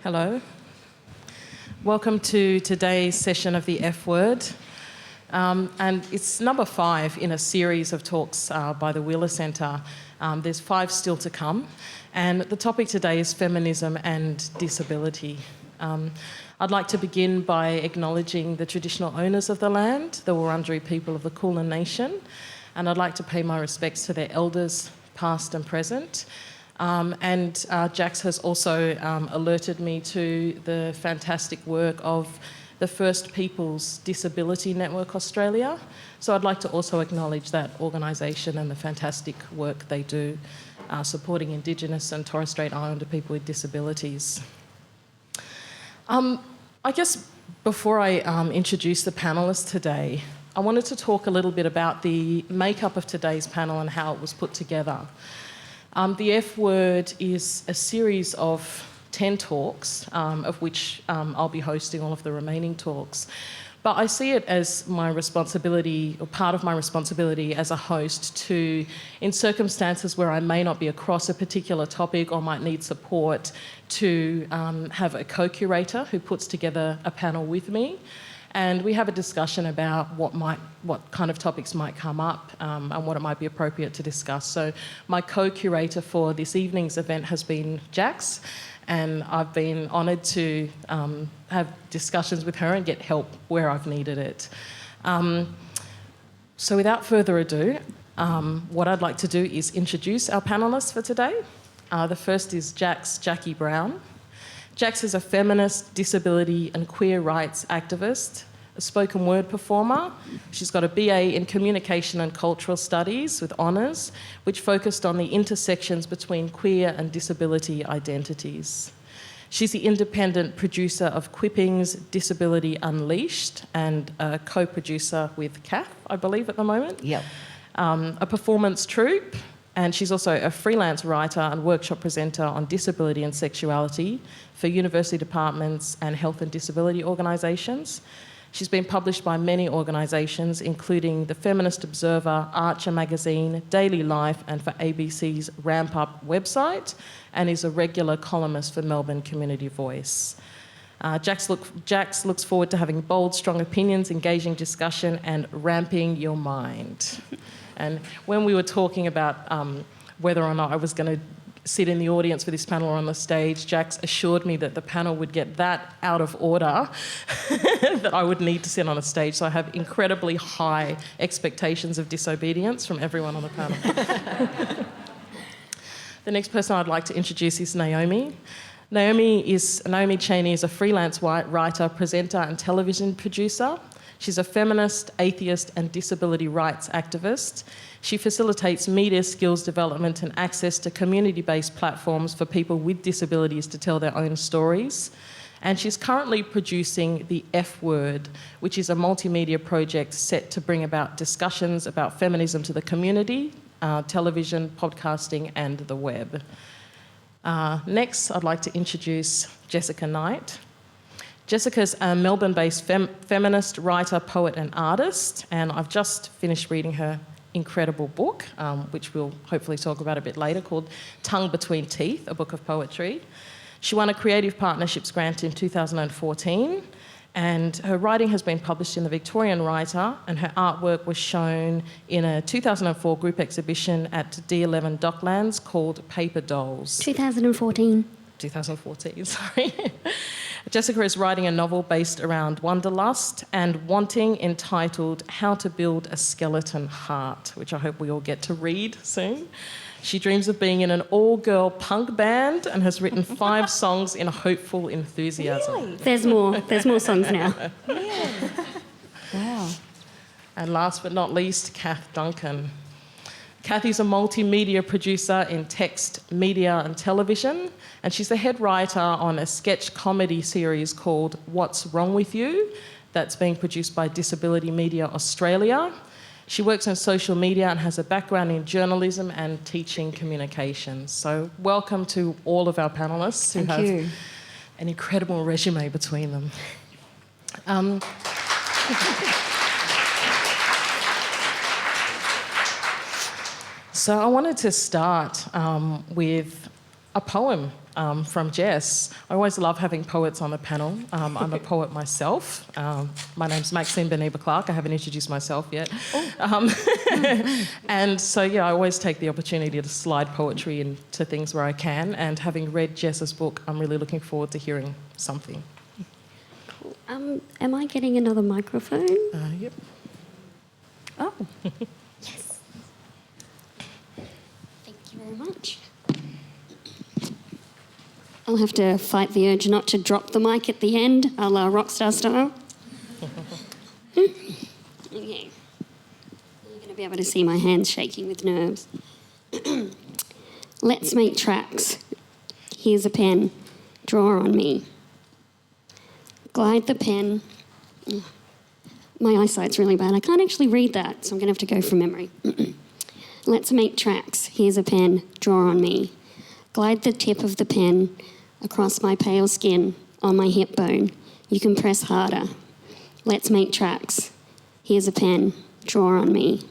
Hello. Welcome to today's session of the F Word. And it's number 5 in a series of talks by the Wheeler Centre. There's 5 still to come. And the topic today is feminism and disability. I'd like to begin by acknowledging the traditional owners of the land, the Wurundjeri people of the Kulin Nation. And I'd like to pay my respects to their elders, past and present. Jax has also alerted me to the fantastic work of the First Peoples Disability Network Australia. So I'd like to also acknowledge that organisation and the fantastic work they do supporting Indigenous and Torres Strait Islander people with disabilities. I guess before I introduce the panellists today, I wanted to talk a little bit about the makeup of today's panel and how it was put together. The F Word is a series of 10 talks, of which I'll be hosting all of the remaining talks. But I see it as my responsibility, or part of my responsibility as a host, to, in circumstances where I may not be across a particular topic or might need support, to have a co-curator who puts together a panel with me. And we have a discussion about what kind of topics might come up and what it might be appropriate to discuss. So my co-curator for this evening's event has been Jax, and I've been honoured to have discussions with her and get help where I've needed it. So without further ado, what I'd like to do is introduce our panellists for today. The first is Jax-Jacki Brown. Jax is a feminist, disability and queer rights activist, a spoken word performer. She's got a BA in Communication and Cultural Studies with honours, which focused on the intersections between queer and disability identities. She's the independent producer of Quipping's Disability Unleashed and a co-producer with Kath, I believe, at the moment. Yep. A performance troupe. And she's also a freelance writer and workshop presenter on disability and sexuality for university departments and health and disability organisations. She's been published by many organisations, including the Feminist Observer, Archer Magazine, Daily Life, and for ABC's Ramp Up website, and is a regular columnist for Melbourne Community Voice. Jax looks forward to having bold, strong opinions, engaging discussion, and ramping your mind. And when we were talking about whether or not I was going to sit in the audience for this panel or on the stage, Jax assured me that the panel would get that out of order that I would need to sit on a stage. So I have incredibly high expectations of disobedience from everyone on the panel. The next person I'd like to introduce is Naomi. Naomi Chainey is a freelance writer, presenter and television producer. She's a feminist, atheist and disability rights activist. She facilitates media skills development and access to community-based platforms for people with disabilities to tell their own stories. And she's currently producing the F Word, which is a multimedia project set to bring about discussions about feminism to the community, television, podcasting and the web. Next, I'd like to introduce Jessica Knight. Jessica's a Melbourne-based feminist, writer, poet and artist, and I've just finished reading her incredible book, which we'll hopefully talk about a bit later, called Tongue Between Teeth, a book of poetry. She won a Creative Partnerships grant in 2014, and her writing has been published in the Victorian Writer, and her artwork was shown in a 2004 group exhibition at D11 Docklands called Paper Dolls. 2014, sorry. Jessica is writing a novel based around wanderlust and wanting, entitled How to Build a Skeleton Heart, which I hope we all get to read soon. She dreams of being in an all-girl punk band and has written 5 songs in hopeful enthusiasm. Really? There's more songs now. Yeah. Wow. And last but not least, Kath Duncan. Kath is a multimedia producer in text, media and television, and she's the head writer on a sketch comedy series called What's Wrong With You that's being produced by Disability Media Australia. She works on social media and has a background in journalism and teaching communications. So welcome to all of our panellists who have an incredible resume between them. So I wanted to start with a poem from Jess. I always love having poets on the panel. I'm a poet myself. My name's Maxine Beneba Clarke. I haven't introduced myself yet. And so, I always take the opportunity to slide poetry into things where I can. And having read Jess's book, I'm really looking forward to hearing something. Cool. Am I getting another microphone? Yep. Oh, yes. Thank you very much. I'll have to fight the urge not to drop the mic at the end, a la rockstar style. Okay. You're going to be able to see my hands shaking with nerves. Let's make tracks. Here's a pen. Draw on me. Glide the pen. My eyesight's really bad. I can't actually read that, so I'm going to have to go from memory. Let's make tracks. Here's a pen. Draw on me. Glide the tip of the pen across my pale skin on my hip bone. You can press harder. Let's make tracks. Here's a pen. Draw on me.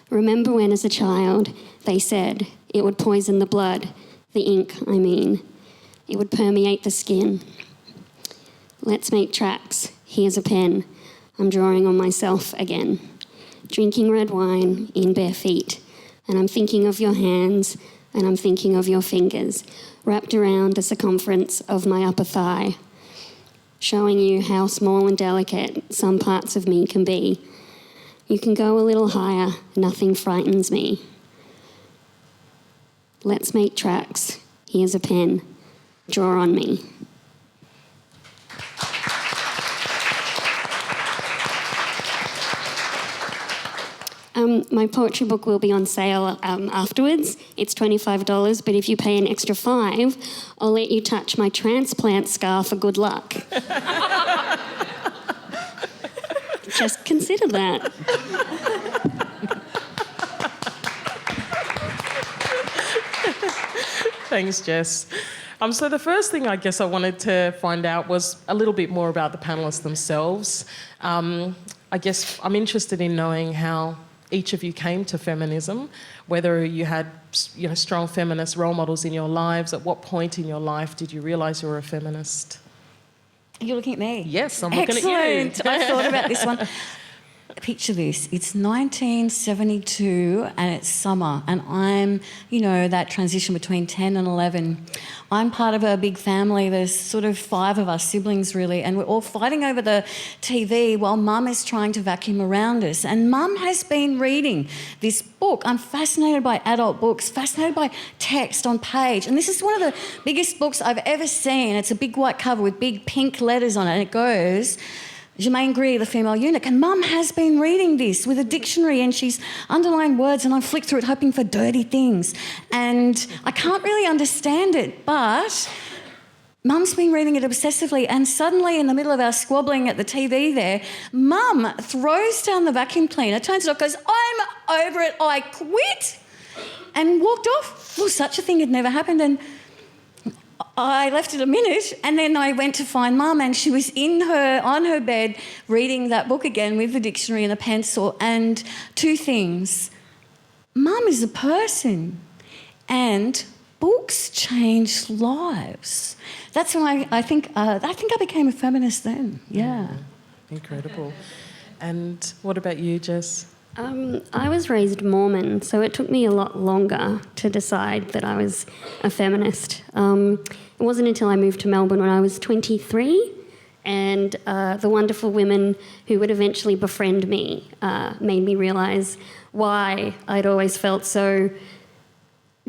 Remember when, as a child, they said it would poison the blood, the ink, I mean. It would permeate the skin. Let's make tracks. Here's a pen. I'm drawing on myself again. Drinking red wine in bare feet. And I'm thinking of your hands, and I'm thinking of your fingers, wrapped around the circumference of my upper thigh, showing you how small and delicate some parts of me can be. You can go a little higher, nothing frightens me. Let's make tracks. Here's a pen. Draw on me. My poetry book will be on sale afterwards. It's $25, but if you pay an extra $5, I'll let you touch my transplant scar for good luck. Just consider that. Thanks, Jess. So the first thing I guess I wanted to find out was a little bit more about the panellists themselves. I guess I'm interested in knowing how each of you came to feminism, whether you had strong feminist role models in your lives. At what point in your life did you realise you were a feminist? You're looking at me? Yes, I'm looking at you. Excellent. I thought about this one. Picture this. It's 1972 and it's summer and I'm, that transition between 10 and 11. I'm part of a big family. There's sort of 5 of us, siblings really, and we're all fighting over the TV while Mum is trying to vacuum around us. And Mum has been reading this book. I'm fascinated by adult books, fascinated by text on page. And this is one of the biggest books I've ever seen. It's a big white cover with big pink letters on it and it goes... Germaine Greer, the female eunuch, and Mum has been reading this with a dictionary and she's underlined words and I flicked through it hoping for dirty things and I can't really understand it, but Mum's been reading it obsessively and suddenly in the middle of our squabbling at the TV there, Mum throws down the vacuum cleaner, turns it off, goes, "I'm over it, I quit," and walked off. Well, such a thing had never happened and I left it a minute and then I went to find Mum and she was on her bed reading that book again with the dictionary and a pencil and 2 things. Mum is a person and books change lives. That's when I think I became a feminist then, yeah. Incredible. And what about you, Jess? I was raised Mormon, so it took me a lot longer to decide that I was a feminist. It wasn't until I moved to Melbourne when I was 23 and the wonderful women who would eventually befriend me made me realise why I'd always felt so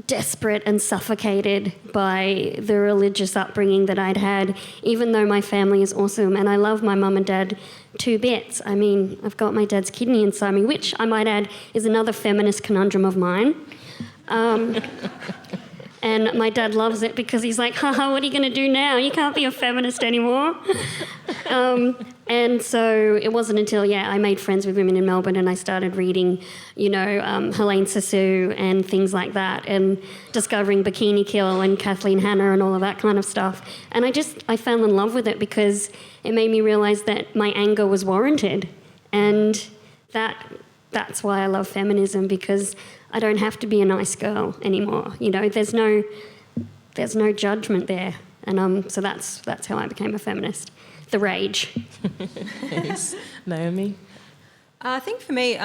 desperate and suffocated by the religious upbringing that I'd had, even though my family is awesome and I love my mum and dad 2 bits. I mean, I've got my dad's kidney inside me, which I might add is another feminist conundrum of mine. And my dad loves it because he's like, haha, what are you going to do now? You can't be a feminist anymore. And so it wasn't until, I made friends with women in Melbourne and I started reading, Helene Sassoon and things like that and discovering Bikini Kill and Kathleen Hanna and all of that kind of stuff. And I fell in love with it because it made me realise that my anger was warranted. And that's why I love feminism, because I don't have to be a nice girl anymore. There's no there's no judgment there. And so that's how I became a feminist. The rage. Thanks. Naomi? I think for me,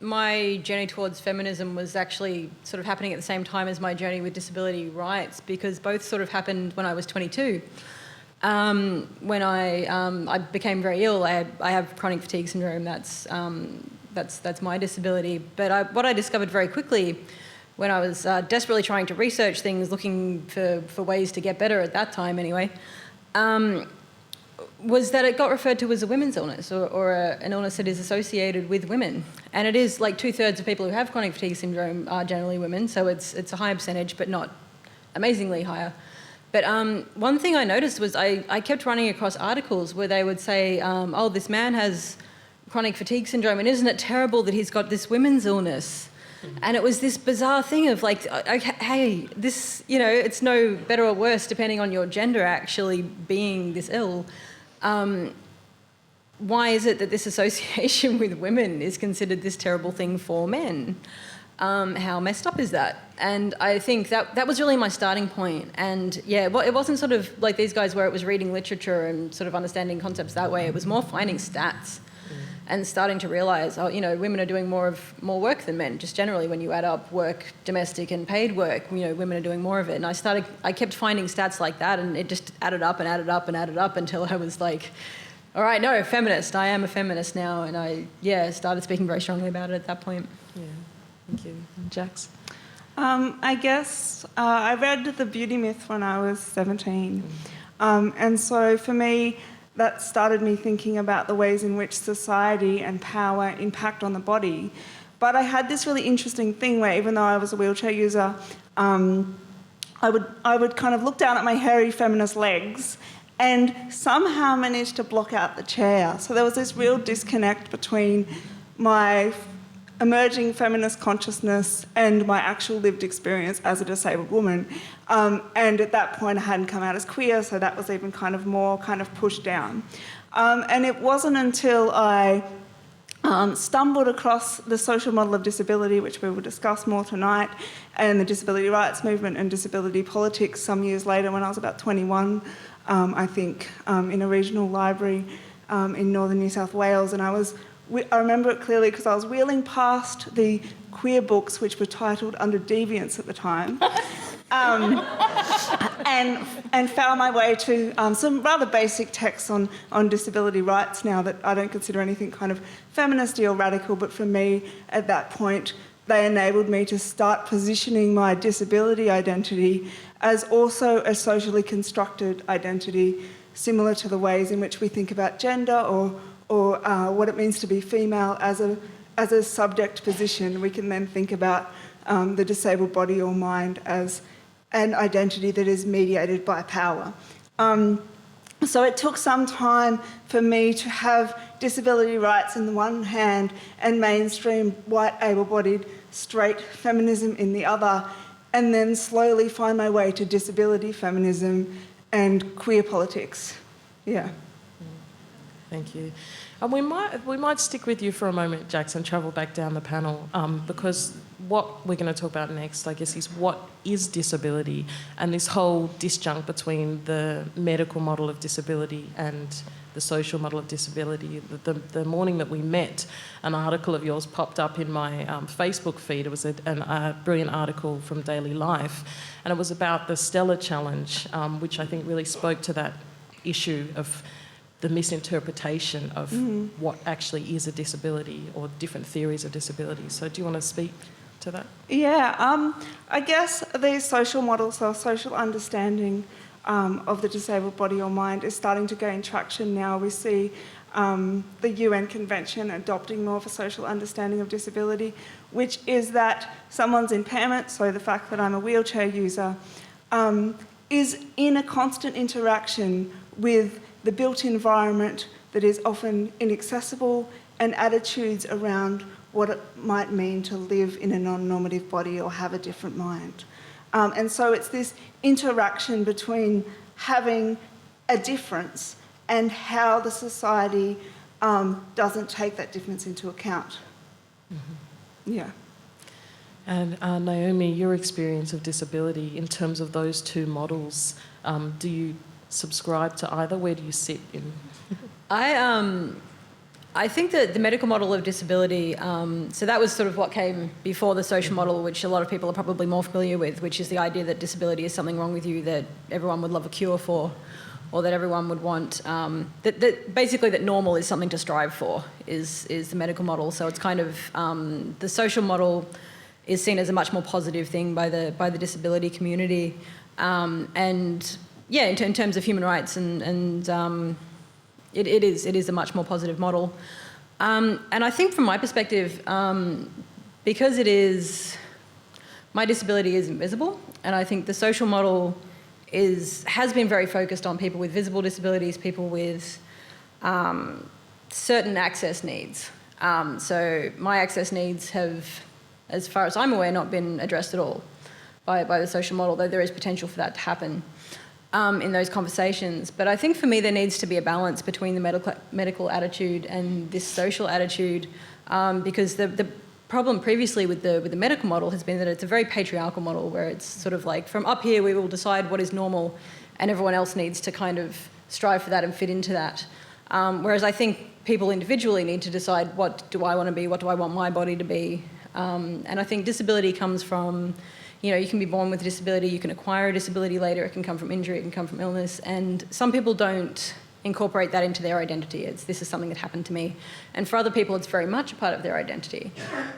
my journey towards feminism was actually sort of happening at the same time as my journey with disability rights, because both sort of happened when I was 22. When I became very ill. I have chronic fatigue syndrome. That's my disability. But what I discovered very quickly, when I was desperately trying to research things, looking for ways to get better at that time anyway, was that it got referred to as a women's illness, or an illness that is associated with women. And it is like 2/3 of people who have chronic fatigue syndrome are generally women, so it's a high percentage, but not amazingly higher. But one thing I noticed was I kept running across articles where they would say, oh, this man has chronic fatigue syndrome, and isn't it terrible that he's got this women's illness? And it was this bizarre thing of like, okay, hey, this, it's no better or worse depending on your gender actually being this ill. Why is it that this association with women is considered this terrible thing for men? How messed up is that? And I think that was really my starting point. And yeah, well, it wasn't sort of like these guys where it was reading literature and sort of understanding concepts that way. It was more finding stats and starting to realise, women are doing more work than men. Just generally, when you add up work, domestic and paid work, women are doing more of it. And I kept finding stats like that, and it just added up and added up and added up until I was like, all right, no, feminist. I am a feminist now. And I started speaking very strongly about it at that point. Yeah, thank you. Jax? I guess I read The Beauty Myth when I was 17. And so for me, that started me thinking about the ways in which society and power impact on the body. But I had this really interesting thing where, even though I was a wheelchair user, I would kind of look down at my hairy feminist legs and somehow manage to block out the chair. So there was this real disconnect between my emerging feminist consciousness and my actual lived experience as a disabled woman. And at that point I hadn't come out as queer, so that was even kind of more kind of pushed down. And it wasn't until I stumbled across the social model of disability, which we will discuss more tonight, and the disability rights movement and disability politics some years later, when I was about 21, I think, in a regional library in northern New South Wales. And I remember it clearly because I was wheeling past the queer books, which were titled Under Deviance at the time, and found my way to some rather basic texts on disability rights now that I don't consider anything kind of feministy or radical, but for me at that point they enabled me to start positioning my disability identity as also a socially constructed identity, similar to the ways in which we think about gender or what it means to be female as a subject position. We can then think about the disabled body or mind as an identity that is mediated by power. So it took some time for me to have disability rights in the one hand and mainstream white able-bodied straight feminism in the other, and then slowly find my way to disability feminism and queer politics. Yeah. Thank you. And we might stick with you for a moment, Jax, and travel back down the panel, because what we're going to talk about next, I guess, is what is disability, and this whole disjunct between the medical model of disability and the social model of disability. The morning that we met, an article of yours popped up in my Facebook feed. It was a brilliant article from Daily Life, and it was about the Stella Challenge, which I think really spoke to that issue of the misinterpretation of what actually is a disability or different theories of disability. So do you want to speak to that? Yeah, I guess these social models or social understanding of the disabled body or mind is starting to gain traction now. We see the UN Convention adopting more of a social understanding of disability, which is that someone's impairment, so the fact that I'm a wheelchair user, is in a constant interaction with the built environment that is often inaccessible and attitudes around what it might mean to live in a non-normative body or have a different mind. And so it's this interaction between having a difference and how the society doesn't take that difference into account. Mm-hmm. Yeah. And Naomi, your experience of disability in terms of those two models, do you subscribe to either? Where do you sit in? I think that the medical model of disability, so that was sort of what came before the social model, which a lot of people are probably more familiar with, which is the idea that disability is something wrong with you that everyone would love a cure for, or that everyone would want, basically that normal is something to strive for, is the medical model. So it's kind of, the social model is seen as a much more positive thing by the disability community. And yeah, in terms of human rights and it is a much more positive model. And I think from my perspective, because my disability is invisible, and I think the social model has been very focused on people with visible disabilities, people with certain access needs. So my access needs have, as far as I'm aware, not been addressed at all by the social model, though there is potential for that to happen in those conversations. But I think for me there needs to be a balance between the medical attitude and this social attitude, because the problem previously with the medical model has been that it's a very patriarchal model where it's sort of like, from up here we will decide what is normal and everyone else needs to kind of strive for that and fit into that. Whereas I think people individually need to decide, what do I want to be, what do I want my body to be. And I think disability comes from, you can be born with a disability, you can acquire a disability later, it can come from injury, it can come from illness, and some people don't incorporate that into their identity. This is something that happened to me. And for other people, it's very much a part of their identity.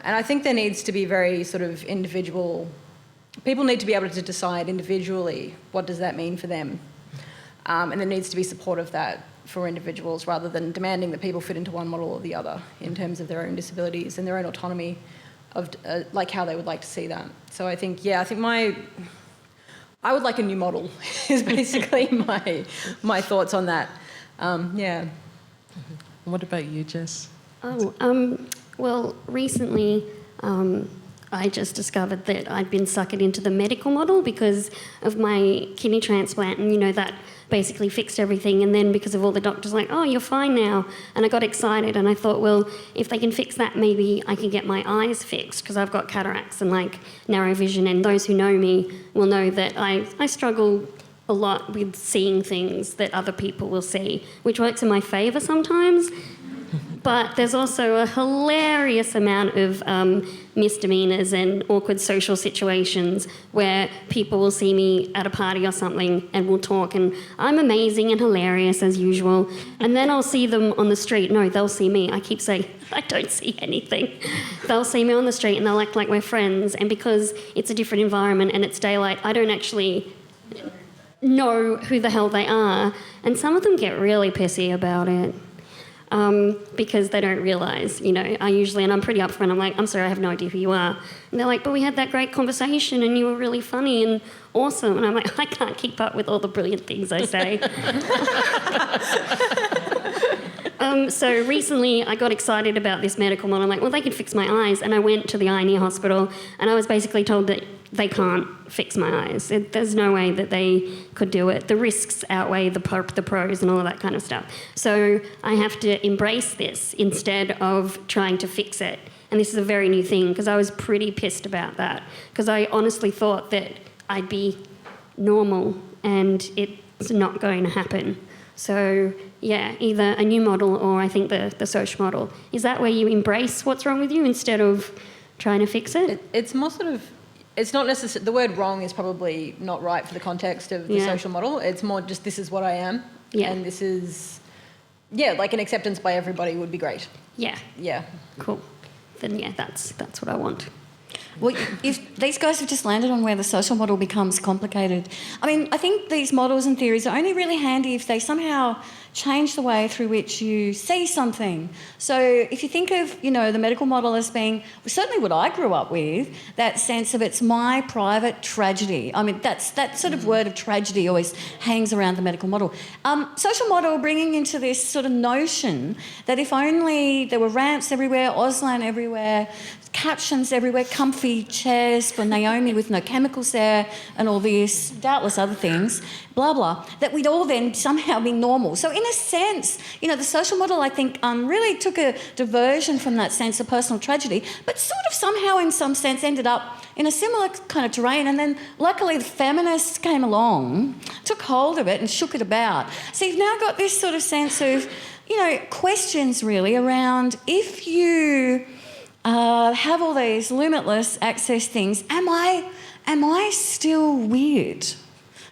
And I think there needs to be very sort of individual, people need to be able to decide individually what does that mean for them. And there needs to be support of that for individuals rather than demanding that people fit into one model or the other in terms of their own disabilities and their own autonomy of like how they would like to see that. So I think I would like a new model is basically my thoughts on that. Yeah. What about you, Jess? Well, recently I just discovered that I'd been suckered into the medical model because of my kidney transplant, and that basically fixed everything. And then because of all the doctors like, oh, you're fine now, and I got excited and I thought, well, if they can fix that, maybe I can get my eyes fixed because I've got cataracts and like narrow vision, and those who know me will know that I struggle a lot with seeing things that other people will see, which works in my favour sometimes. But there's also a hilarious amount of misdemeanors and awkward social situations where people will see me at a party or something and we'll talk, and I'm amazing and hilarious as usual. And then I'll see them on the street. No, they'll see me. I keep saying, I don't see anything. They'll see me on the street and they'll act like we're friends. And because it's a different environment and it's daylight, I don't actually know who the hell they are. And some of them get really pissy about it. Because they don't realise, and I'm pretty upfront. I'm like, I'm sorry, I have no idea who you are. And they're like, but we had that great conversation and you were really funny and awesome. And I'm like, I can't keep up with all the brilliant things I say. So recently I got excited about this medical model. I'm like, well, they can fix my eyes. And I went to the eye and ear hospital and I was basically told that they can't fix my eyes. There's no way that they could do it. The risks outweigh the pros and all of that kind of stuff. So I have to embrace this instead of trying to fix it. And this is a very new thing because I was pretty pissed about that because I honestly thought that I'd be normal and it's not going to happen. So yeah, either a new model or I think the social model. Is that where you embrace what's wrong with you instead of trying to fix it? It's more sort of, it's not necessarily, the word wrong is probably not right for the context of the social model. It's more just this is what I am. Yeah. And this is, like an acceptance by everybody would be great. Yeah. Yeah. Cool. Then that's what I want. Well, if these guys have just landed on where the social model becomes complicated. I mean, I think these models and theories are only really handy if they somehow change the way through which you see something. So if you think of, the medical model as being, certainly what I grew up with, that sense of it's my private tragedy. I mean, that sort of word of tragedy always hangs around the medical model. Social model bringing into this sort of notion that if only there were ramps everywhere, Auslan everywhere, captions everywhere, comfy chairs for Naomi with no chemicals there and all this, doubtless other things, blah, blah, that we'd all then somehow be normal. So in a sense, you know, the social model, I think, really took a diversion from that sense of personal tragedy, but sort of somehow in some sense ended up in a similar kind of terrain. And then luckily the feminists came along, took hold of it and shook it about. So you've now got this sort of sense of, you know, questions really around if you have all these limitless access things, am I still weird?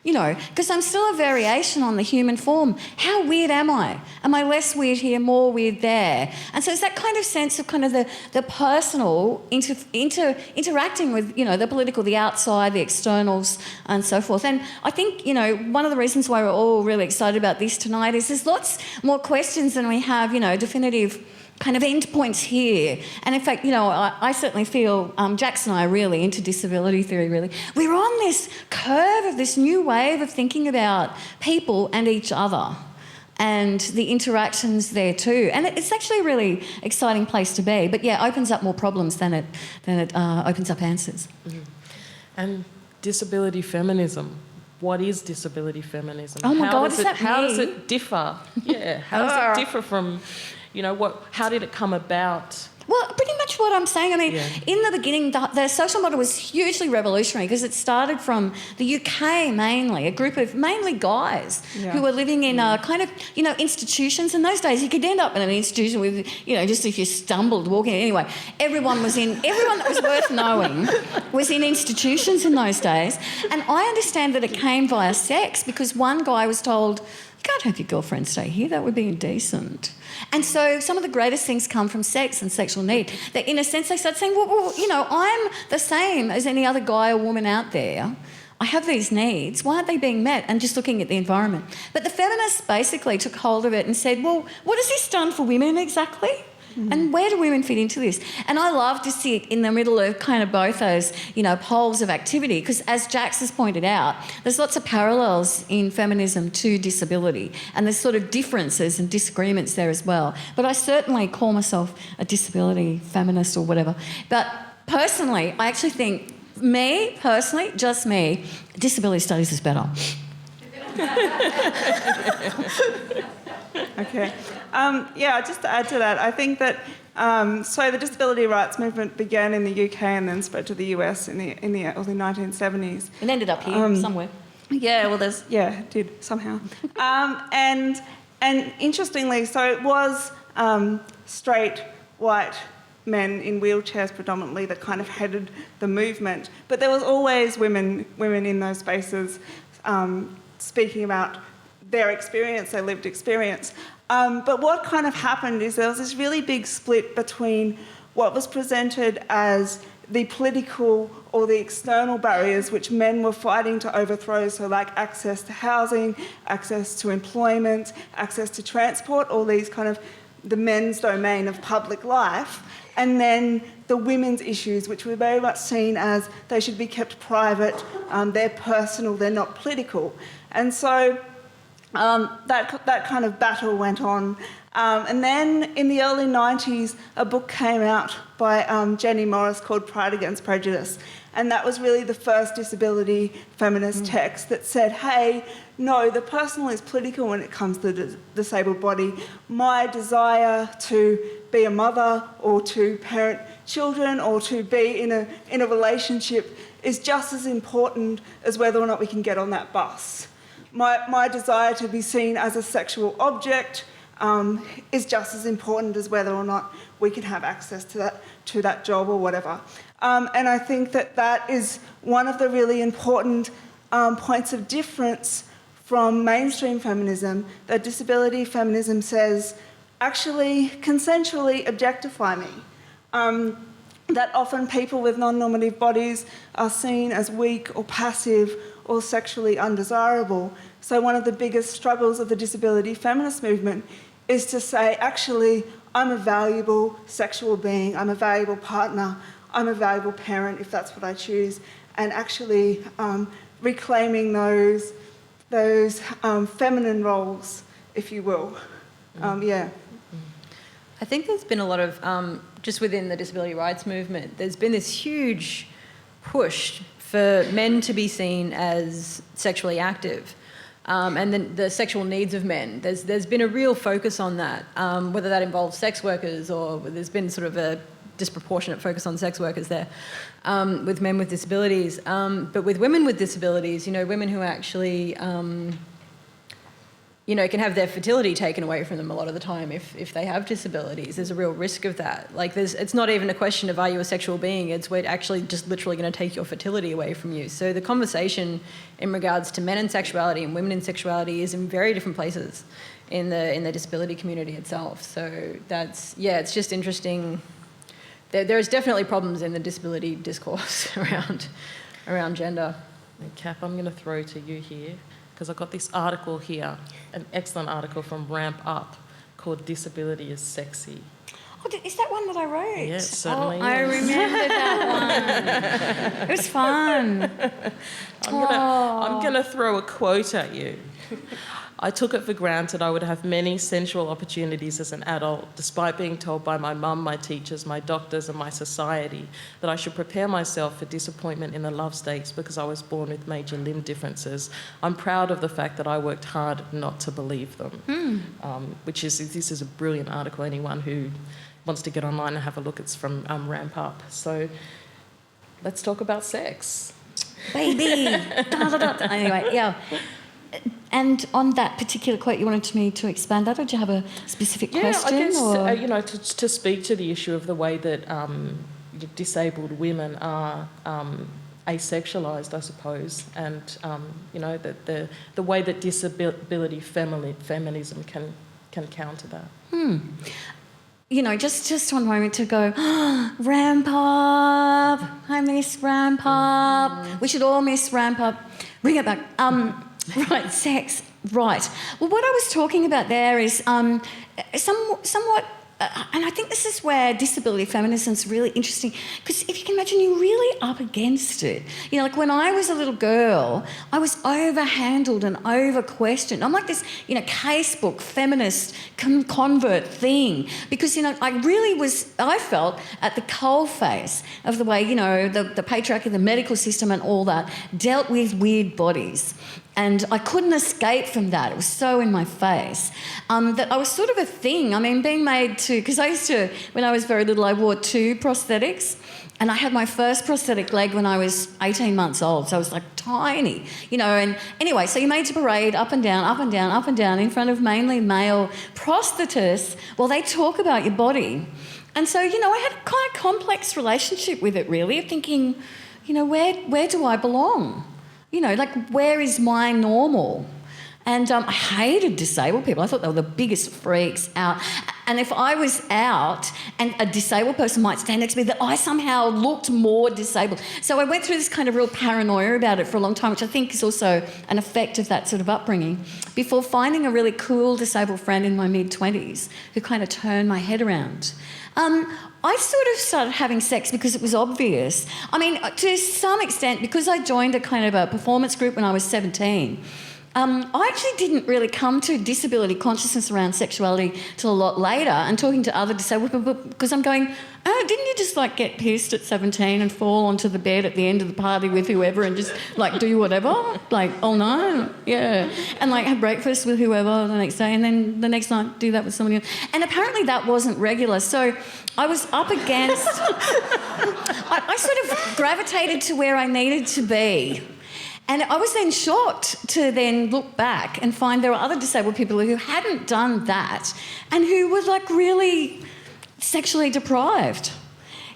You know, because I'm still a variation on the human form. How weird am I? Am I less weird here, more weird there? And so it's that kind of sense of kind of the personal interacting with, you know, the political, the outside, the externals and so forth. And I think, you know, one of the reasons why we're all really excited about this tonight is there's lots more questions than we have, you know, definitive kind of endpoints here. And in fact, you know, I certainly feel, Jax and I are really into disability theory, really. We're on this curve of this new wave of thinking about people and each other and the interactions there too. And it's actually a really exciting place to be. But yeah, it opens up more problems than it opens up answers. Mm-hmm. And disability feminism. What is disability feminism? Oh my God, how does it differ? Yeah, how does it differ from... You know, how did it come about? Well, pretty much what I'm saying. I mean, in the beginning, the social model was hugely revolutionary because it started from the UK mainly, a group of mainly guys who were living in kind of, you know, institutions. In those days, you could end up in an institution with, you know, just if you stumbled walking. Anyway, everyone that was worth knowing was in institutions in those days. And I understand that it came via sex because one guy was told, you can't have your girlfriend stay here, that would be indecent. And so some of the greatest things come from sex and sexual need. That in a sense they start saying, well, you know, I'm the same as any other guy or woman out there. I have these needs. Why aren't they being met? And just looking at the environment. But the feminists basically took hold of it and said, well, what has this done for women exactly? And where do women fit into this? And I love to see it in the middle of kind of both those, you know, poles of activity because as Jax has pointed out, there's lots of parallels in feminism to disability and there's sort of differences and disagreements there as well. But I certainly call myself a disability feminist or whatever. But personally, I actually think just me, disability studies is better. Okay. Just to add to that, I think that so the disability rights movement began in the UK and then spread to the US in the early 1970s. It ended up here somewhere. Yeah, well, it did somehow. And interestingly, so it was straight white men in wheelchairs predominantly that kind of headed the movement, but there was always women in those spaces speaking about their experience, their lived experience. But what kind of happened is there was this really big split between what was presented as the political or the external barriers which men were fighting to overthrow, so like access to housing, access to employment, access to transport, all these kind of the men's domain of public life, and then the women's issues, which were very much seen as they should be kept private, they're personal, they're not political. And so that kind of battle went on. And then in the early 90s, a book came out by Jenny Morris called Pride Against Prejudice. And that was really the first disability feminist text that said, hey, no, the personal is political when it comes to the disabled body. My desire to be a mother or to parent children or to be in a relationship is just as important as whether or not we can get on that bus. My desire to be seen as a sexual object is just as important as whether or not we can have access to that job or whatever. And I think that is one of the really important points of difference from mainstream feminism, that disability feminism says, actually, consensually objectify me. That often people with non-normative bodies are seen as weak or passive or sexually undesirable. So one of the biggest struggles of the disability feminist movement is to say, actually, I'm a valuable sexual being, I'm a valuable partner, I'm a valuable parent if that's what I choose, and actually reclaiming those feminine roles, if you will. I think there's been a lot of, just within the disability rights movement, there's been this huge push for men to be seen as sexually active. And then the sexual needs of men. There's been a real focus on that, whether that involves sex workers or there's been sort of a disproportionate focus on sex workers there with men with disabilities. But with women with disabilities, women who actually, can have their fertility taken away from them a lot of the time if they have disabilities. There's a real risk of that. Like it's not even a question of are you a sexual being, it's we're actually just literally going to take your fertility away from you. So the conversation in regards to men and sexuality and women in sexuality is in very different places in the disability community itself. So it's just interesting. There's definitely problems in the disability discourse around gender. Kath, I'm going to throw to you here, because I've got this article here, an excellent article from Ramp Up called Disability is Sexy. Oh, is that one that I wrote? Yes, certainly is. I remember that one. It was fun. I'm going to throw a quote at you. I took it for granted I would have many sensual opportunities as an adult, despite being told by my mum, my teachers, my doctors and my society that I should prepare myself for disappointment in the love stakes because I was born with major limb differences. I'm proud of the fact that I worked hard not to believe them. This is a brilliant article. Anyone who wants to get online and have a look, it's from Ramp Up. So let's talk about sex. Baby. Anyway, yeah. And on that particular quote, you wanted me to expand that, or do you have a specific question? I guess, to speak to the issue of the way that disabled women are asexualised, I suppose, and, that the way that disability feminism can counter that. Just one moment to go, Ramp Up, I miss Ramp Up. We should all miss Ramp Up. Bring it back. Right, sex. Right. Well, what I was talking about there is somewhat, and I think this is where disability feminism is really interesting, because if you can imagine, you're really up against it. Like when I was a little girl, I was overhandled and over-questioned. I'm like this, casebook feminist convert thing, because, I felt at the coalface of the way, the patriarchy, the medical system and all that dealt with weird bodies. And I couldn't escape from that. It was so in my face that I was sort of a thing. I mean, being made to... Because I used to, when I was very little, I wore 2 prosthetics. And I had my first prosthetic leg when I was 18 months old. So I was like tiny, And anyway, so you're made to parade up and down, up and down, up and down in front of mainly male prosthetists while they talk about your body. And so, I had quite a complex relationship with it, really, of thinking, where do I belong? Where is my normal? And I hated disabled people. I thought they were the biggest freaks out. And if I was out and a disabled person might stand next to me, that I somehow looked more disabled. So I went through this kind of real paranoia about it for a long time, which I think is also an effect of that sort of upbringing, before finding a really cool disabled friend in my mid-20s who kind of turned my head around. I sort of started having sex because it was obvious. I mean, to some extent, because I joined a kind of a performance group when I was 17, I actually didn't really come to disability consciousness around sexuality till a lot later, and talking to other disabled people, because I'm going, didn't you just get pissed at 17 and fall onto the bed at the end of the party with whoever and just do whatever all night? Yeah. And have breakfast with whoever the next day, and then the next night do that with somebody else. And apparently that wasn't regular. So I was up against... I sort of gravitated to where I needed to be. And I was then shocked to then look back and find there were other disabled people who hadn't done that and who were really sexually deprived.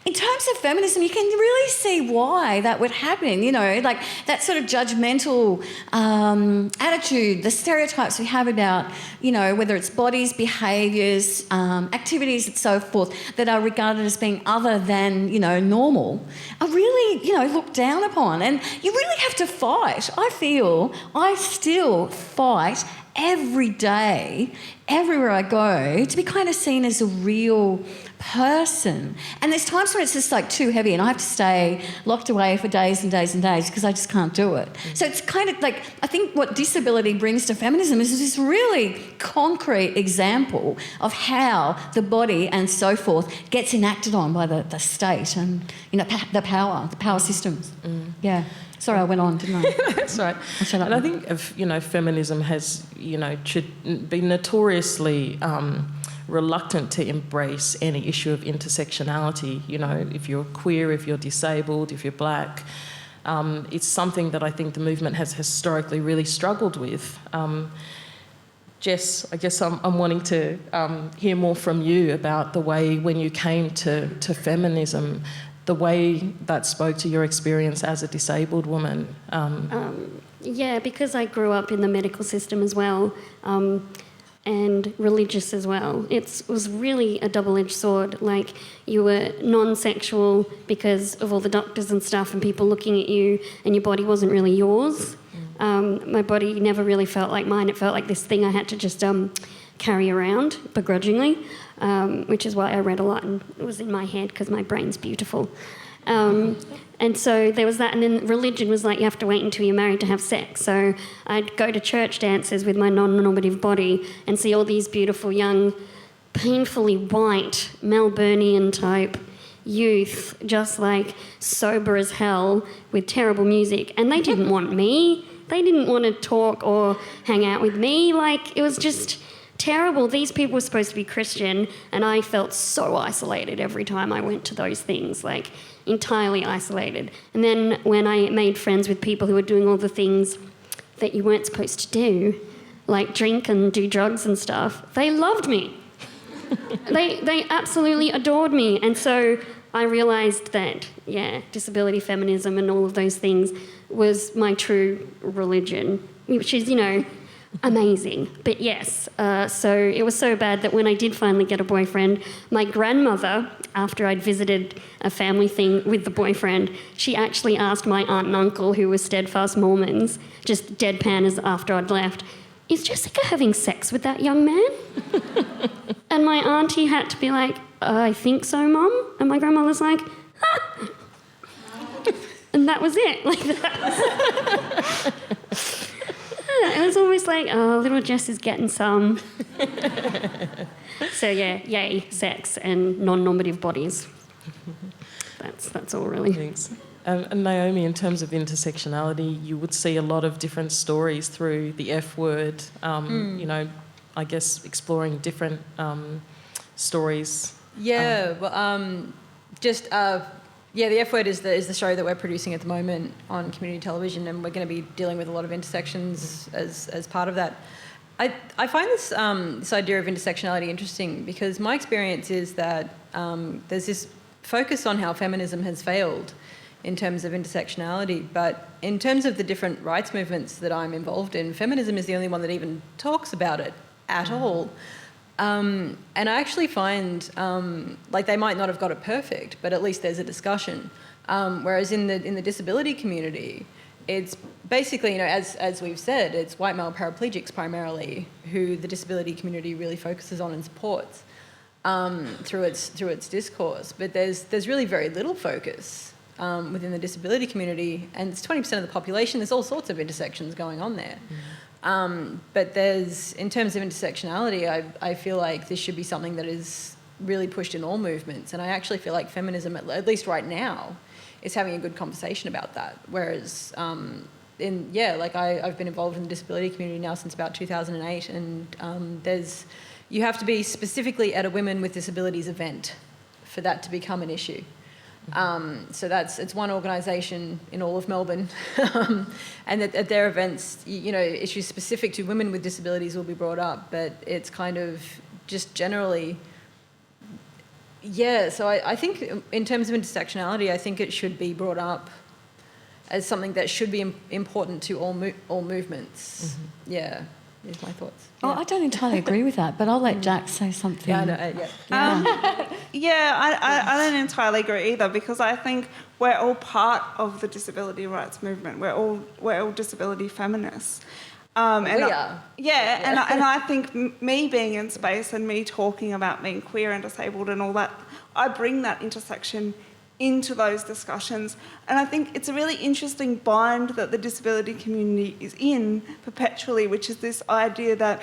In terms of feminism, you can really see why that would happen, that sort of judgmental attitude, the stereotypes we have about, whether it's bodies, behaviours, activities and so forth that are regarded as being other than, normal, are really, looked down upon. And you really have to fight. I feel I still fight every day, everywhere I go, to be kind of seen as a real person. And there's times where it's just like too heavy and I have to stay locked away for days and days and days because I just can't do it. So it's kind of like, I think what disability brings to feminism is this really concrete example of how the body and so forth gets enacted on by the state and, you know, the power systems. Yeah. Sorry, I went on, didn't I? That's right. And I think, feminism has, been notoriously reluctant to embrace any issue of intersectionality. You know, if you're queer, if you're disabled, if you're black, it's something that I think the movement has historically really struggled with. Jess, I guess I'm wanting to hear more from you about the way when you came to feminism, the way that spoke to your experience as a disabled woman. Yeah, because I grew up in the medical system as well, and religious as well. It was really a double-edged sword. Like, you were non-sexual because of all the doctors and stuff and people looking at you, and your body wasn't really yours. My body never really felt like mine. It felt like this thing I had to just carry around begrudgingly, which is why I read a lot and it was in my head because my brain's beautiful. And so there was that, and then religion was like, you have to wait until you're married to have sex. So I'd go to church dances with my non-normative body and see all these beautiful young, painfully white, Melburnian type youth, just like sober as hell with terrible music. And they didn't want me. They didn't want to talk or hang out with me. Like, it was just terrible. These people were supposed to be Christian, and I felt so isolated every time I went to those things, like entirely isolated. And then when I made friends with people who were doing all the things that you weren't supposed to do, like drink and do drugs and stuff, they loved me. They absolutely adored me. And so I realised that, disability feminism and all of those things was my true religion, which is, amazing. But yes, so it was so bad that when I did finally get a boyfriend, my grandmother, after I'd visited a family thing with the boyfriend, she actually asked my aunt and uncle, who were steadfast Mormons, just deadpan as after I'd left, "Is Jessica having sex with that young man?" And my auntie had to be like, "I think so, Mum." And my grandmother's like, "Ah." And that was it. Like, that was... It was almost like, oh, little Jess is getting some. So yay, sex and non-normative bodies. That's all really. Thanks. And Naomi, in terms of intersectionality, you would see a lot of different stories through the F word, I guess exploring different stories. Yeah, the F Word is the show that we're producing at the moment on community television, and we're going to be dealing with a lot of intersections as part of that. I find this idea of intersectionality interesting because my experience is that there's this focus on how feminism has failed in terms of intersectionality, but in terms of the different rights movements that I'm involved in, feminism is the only one that even talks about it at all. And I actually find, they might not have got it perfect, but at least there's a discussion. Whereas in the disability community, it's basically, as we've said, it's white male paraplegics primarily who the disability community really focuses on and supports through its discourse. But there's really very little focus within the disability community, and it's 20% of the population. There's all sorts of intersections going on there. But in terms of intersectionality, I feel like this should be something that is really pushed in all movements. And I actually feel like feminism, at least right now, is having a good conversation about that. Whereas, I've been involved in the disability community now since about 2008, and you have to be specifically at a Women with Disabilities event for that to become an issue. So it's one organisation in all of Melbourne, and at their events, issues specific to women with disabilities will be brought up, but it's kind of just generally, so I think in terms of intersectionality, I think it should be brought up as something that should be important to all movements. Mm-hmm. Yeah. Is my thoughts. Oh, I don't entirely agree with that, but I'll let Jax say something. Yeah, I know, I don't entirely agree either, because I think we're all part of the disability rights movement. We're all disability feminists. We are. Yeah, and I think me being in space and me talking about being queer and disabled and all that, I bring that intersection into those discussions. And I think it's a really interesting bind that the disability community is in perpetually, which is this idea that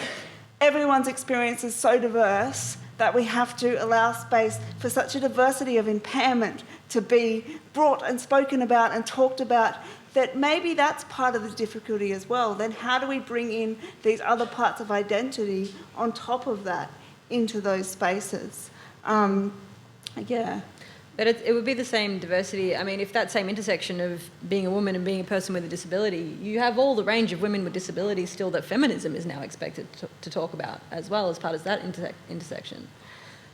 everyone's experience is so diverse that we have to allow space for such a diversity of impairment to be brought and spoken about and talked about, that maybe that's part of the difficulty as well. Then how do we bring in these other parts of identity on top of that into those spaces? Yeah. But it would be the same diversity. I mean, if that same intersection of being a woman and being a person with a disability, you have all the range of women with disabilities still that feminism is now expected to talk about as well as part of that intersection.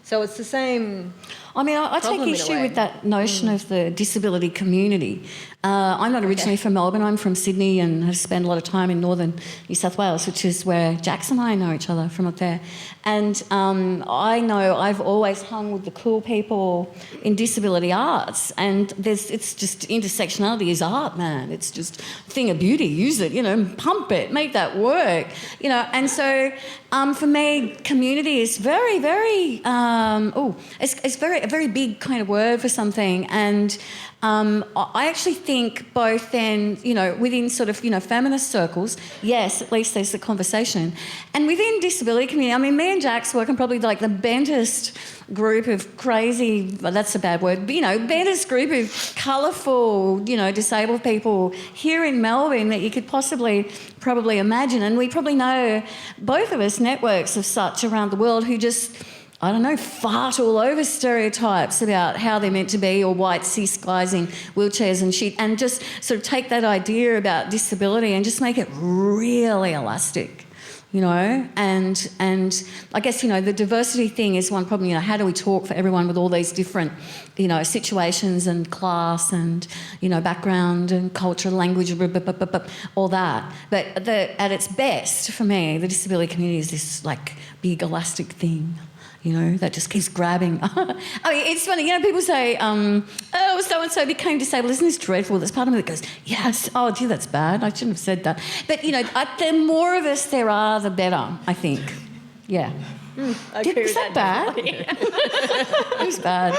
So it's the same. I mean, I take issue with that notion of the disability community. I'm not originally from Melbourne. I'm from Sydney and have spent a lot of time in northern New South Wales, which is where Jax and I know each other from up there. And I know I've always hung with the cool people in disability arts, and it's just intersectionality is art, man. It's just a thing of beauty. Use it, pump it, make that work, And so for me, community is very, very it's a very big kind of word for something, and I actually think both then, within sort of, feminist circles, yes, at least there's the conversation. And within disability community, I mean, me and Jax work in probably like the bentest group of crazy, well, that's a bad word, but, bentest group of colourful, disabled people here in Melbourne that you could probably imagine. And we probably know, both of us, networks of such around the world who just, I don't know, fart all over stereotypes about how they're meant to be, or white cis guys in wheelchairs and shit, and just sort of take that idea about disability and just make it really elastic, and I guess, the diversity thing is one problem. How do we talk for everyone with all these different, situations and class and, background and culture, language, all that. But at its best, for me, the disability community is this, like, big elastic thing, that just keeps grabbing. I mean, it's funny, people say, oh, so-and-so became disabled. Isn't this dreadful? There's part of me that goes, yes, oh, gee, that's bad. I shouldn't have said that. But, the more of us there are, the better, I think. Yeah. Is that bad? It was bad.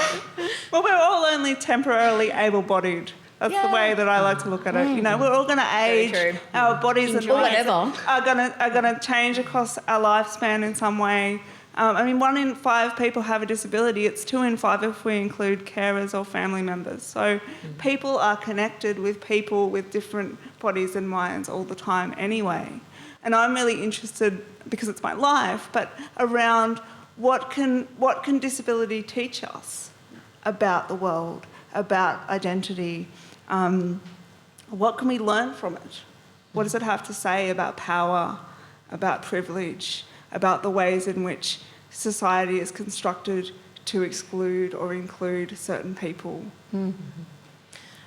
Well, we're all only temporarily able-bodied. That's the way that I like to look at it. We're all going to age. Our bodies and minds are going to change across our lifespan in some way. 1 in 5 people have a disability. It's 2 in 5 if we include carers or family members. So people are connected with people with different bodies and minds all the time anyway. And I'm really interested, because it's my life, but around what can disability teach us about the world, about identity? What can we learn from it? What does it have to say about power, about privilege, about the ways in which society is constructed to exclude or include certain people? Mm-hmm.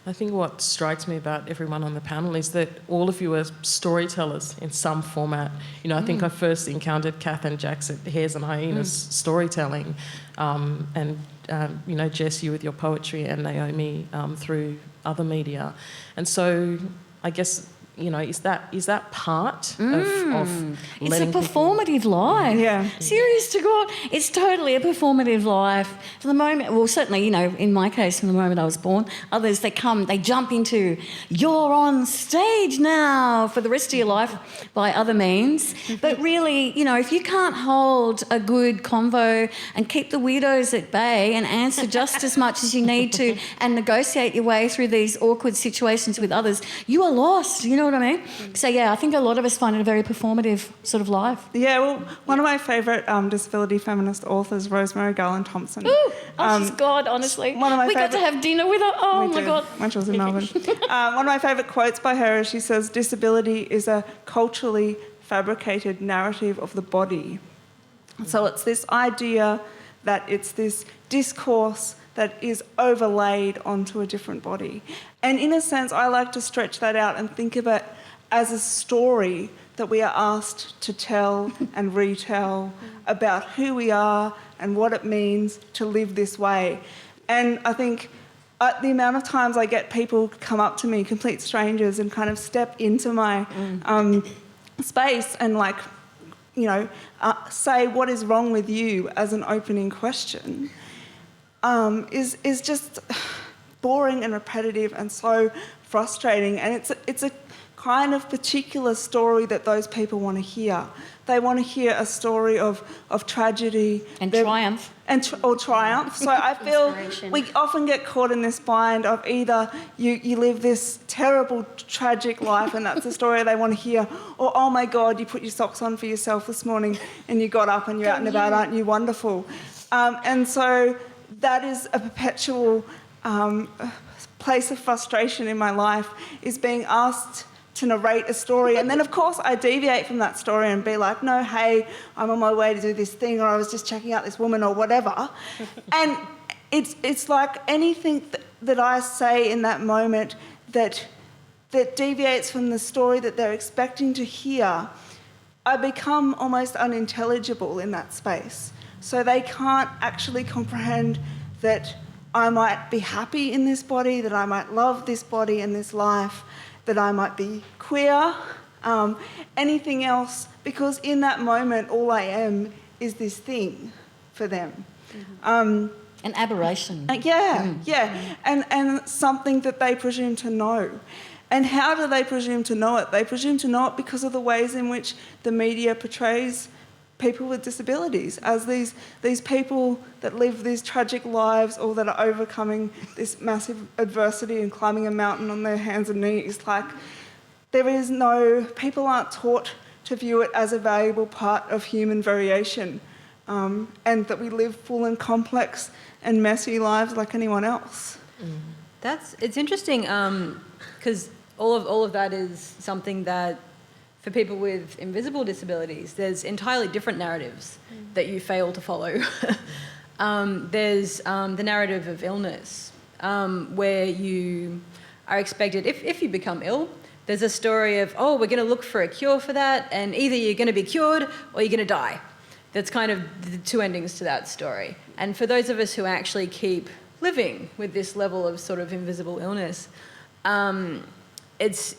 I think what strikes me about everyone on the panel is that all of you are storytellers in some format. I think I first encountered Kath and Jax at Hares and Hyenas storytelling, and Jess, you with your poetry, and Naomi through other media. And so I guess, is that part of it's a performative life. Yeah. Serious to God, it's totally a performative life. For the moment, well, certainly, in my case, from the moment I was born, others, they jump into, you're on stage now for the rest of your life by other means. But really, if you can't hold a good convo and keep the weirdos at bay and answer just as much as you need to and negotiate your way through these awkward situations with others, you are lost. You know what I mean? So, I think a lot of us find it a very performative sort of life. Yeah, well, one of my favourite disability feminist authors, Rosemary Garland-Thompson. Ooh, she's God, honestly. We got to have dinner with her. Oh, my God. When she was in Melbourne. One of my favourite quotes by her is, she says, disability is a culturally fabricated narrative of the body. So it's this idea that it's this discourse that is overlaid onto a different body. And in a sense, I like to stretch that out and think of it as a story that we are asked to tell and retell about who we are and what it means to live this way. And I think the amount of times I get people come up to me, complete strangers, and kind of step into my space and like, you know, say what is wrong with you as an opening question is just boring and repetitive and so frustrating. And it's a kind of particular story that those people want to hear. They want to hear a story of tragedy and triumph. Or triumph. So I feel we often get caught in this bind of either you live this terrible, tragic life and that's the story they want to hear, or, oh my God, you put your socks on for yourself this morning and you got up and you're out and about, aren't you wonderful? And so that is a perpetual place of frustration in my life, is being asked to narrate a story, and then of course I deviate from that story and be like, no, hey, I'm on my way to do this thing, or I was just checking out this woman or whatever. And it's like anything that I say in that moment that deviates from the story that they're expecting to hear, I become almost unintelligible in that space. So they can't actually comprehend that I might be happy in this body, that I might love this body and this life, that I might be queer, anything else, because in that moment all I am is this thing for them. An aberration. Yeah. And something that they presume to know. And how do they presume to know it? They presume to know it because of the ways in which the media portrays people with disabilities as these people that live these tragic lives, or that are overcoming this massive adversity and climbing a mountain on their hands and knees. Like, people aren't taught to view it as a valuable part of human variation, and that we live full and complex and messy lives like anyone else. It's interesting, because all of that is something that, for people with invisible disabilities, there's entirely different narratives that you fail to follow. There's the narrative of illness, where you are expected, if you become ill, there's a story of, oh, we're going to look for a cure for that, and either you're going to be cured or you're going to die. That's kind of the two endings to that story. And for those of us who actually keep living with this level of sort of invisible illness,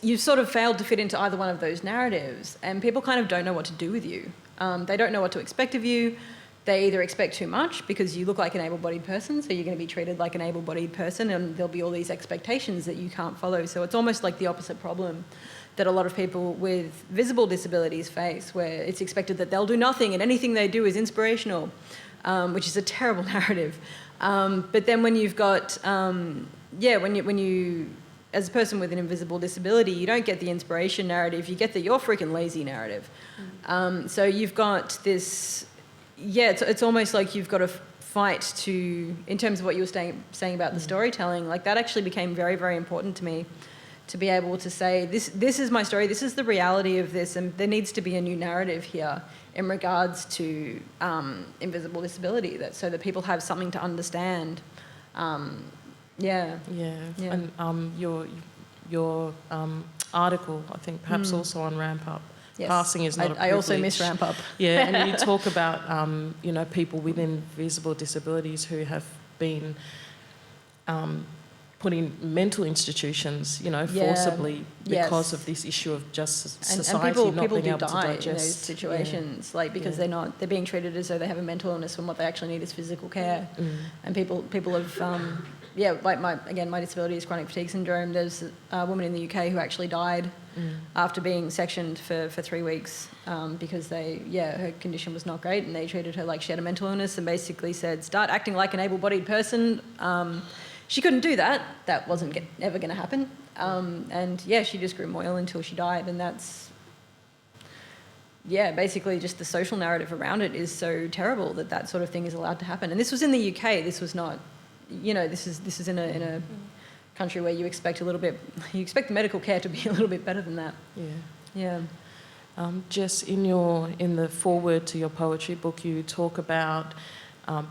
you've sort of failed to fit into either one of those narratives, and people kind of don't know what to do with you. They don't know what to expect of you. They either expect too much because you look like an able-bodied person, so you're going to be treated like an able-bodied person, and there'll be all these expectations that you can't follow. So it's almost like the opposite problem that a lot of people with visible disabilities face, where it's expected that they'll do nothing and anything they do is inspirational, which is a terrible narrative. But then when you've got, when you as a person with an invisible disability, you don't get the inspiration narrative, you get the you're freaking lazy narrative. So you've got this, it's almost like you've got to fight to, in terms of what you were saying about the storytelling, like that actually became very, very important to me, to be able to say, this is my story, this is the reality of this, and there needs to be a new narrative here in regards to invisible disability, so that people have something to understand. And your article, I think, perhaps also on Ramp Up. Yes. Passing is not a privilege. I also miss Ramp Up. Yeah, and you talk about people with invisible disabilities who have been put in mental institutions, forcibly because of this issue of just society and not being able to die digest in those situations, because they're being treated as though they have a mental illness when what they actually need is physical care. And people have like my disability is chronic fatigue syndrome. There's a woman in the UK who actually died after being sectioned for 3 weeks because her condition was not great, and they treated her like she had a mental illness and basically said, start acting like an able-bodied person. She couldn't do that. That wasn't ever going to happen. She just grew more ill until she died, and that's basically just the social narrative around it is so terrible that sort of thing is allowed to happen. And this was in the UK. This was not. This is in a country where you expect the medical care to be a little bit better than that. Jess, in the foreword to your poetry book, you talk about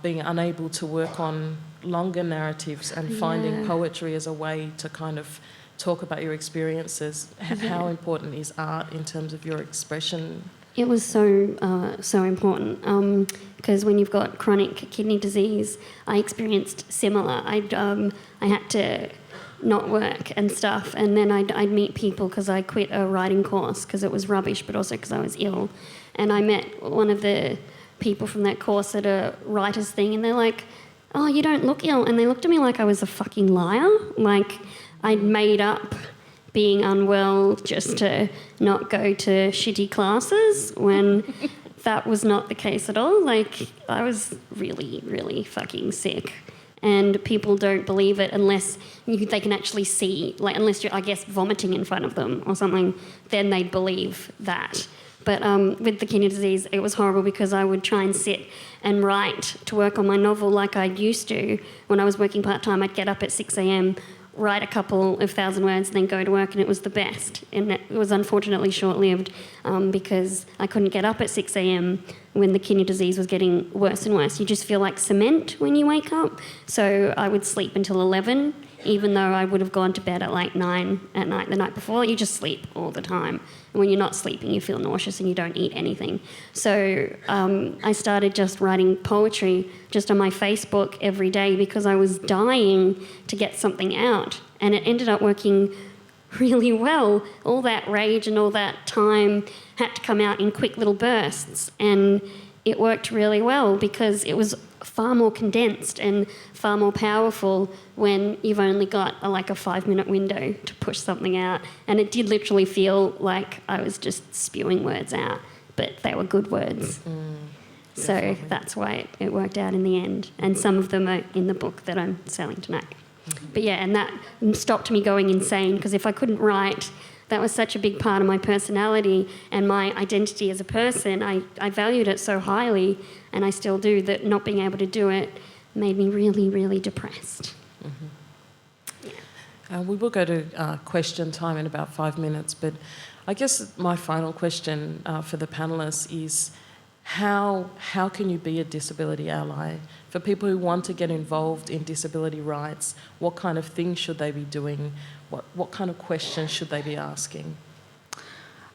being unable to work on longer narratives and finding poetry as a way to kind of talk about your experiences. How important is art in terms of your expression? It was so important because when you've got chronic kidney disease, I experienced similar. I had to not work and stuff. And then I'd meet people because I quit a writing course because it was rubbish, but also because I was ill. And I met one of the people from that course at a writer's thing, and they're like, "Oh, you don't look ill." And they looked at me like I was a fucking liar. Like I'd made up being unwell just to not go to shitty classes when that was not the case at all. Like I was really, really fucking sick. And people don't believe it unless they can actually see, like unless you're, I guess, vomiting in front of them or something, then they'd believe that. But with the kidney disease, it was horrible because I would try and sit and write to work on my novel like I used to. When I was working part-time, I'd get up at 6 a.m, write a couple of thousand words, and then go to work, and it was the best. And it was unfortunately short-lived because I couldn't get up at 6 a.m. when the kidney disease was getting worse and worse. You just feel like cement when you wake up. So I would sleep until 11, even though I would have gone to bed at like 9 at night the night before. You just sleep all the time. And when you're not sleeping, you feel nauseous and you don't eat anything. So I started just writing poetry just on my Facebook every day because I was dying to get something out. And it ended up working really well. All that rage and all that time had to come out in quick little bursts. And it worked really well because it was far more condensed and far more powerful when you've only got a 5-minute window to push something out. And it did literally feel like I was just spewing words out, but they were good words. So that's why it worked out in the end. And some of them are in the book that I'm selling tonight. But yeah, and that stopped me going insane because if I couldn't write, that was such a big part of my personality and my identity as a person. I valued it so highly, and I still do, that not being able to do it made me really, really depressed. We will go to question time in about 5 minutes, but I guess my final question for the panellists is how can you be a disability ally? For people who want to get involved in disability rights, what kind of things should they be doing? What kind of questions should they be asking?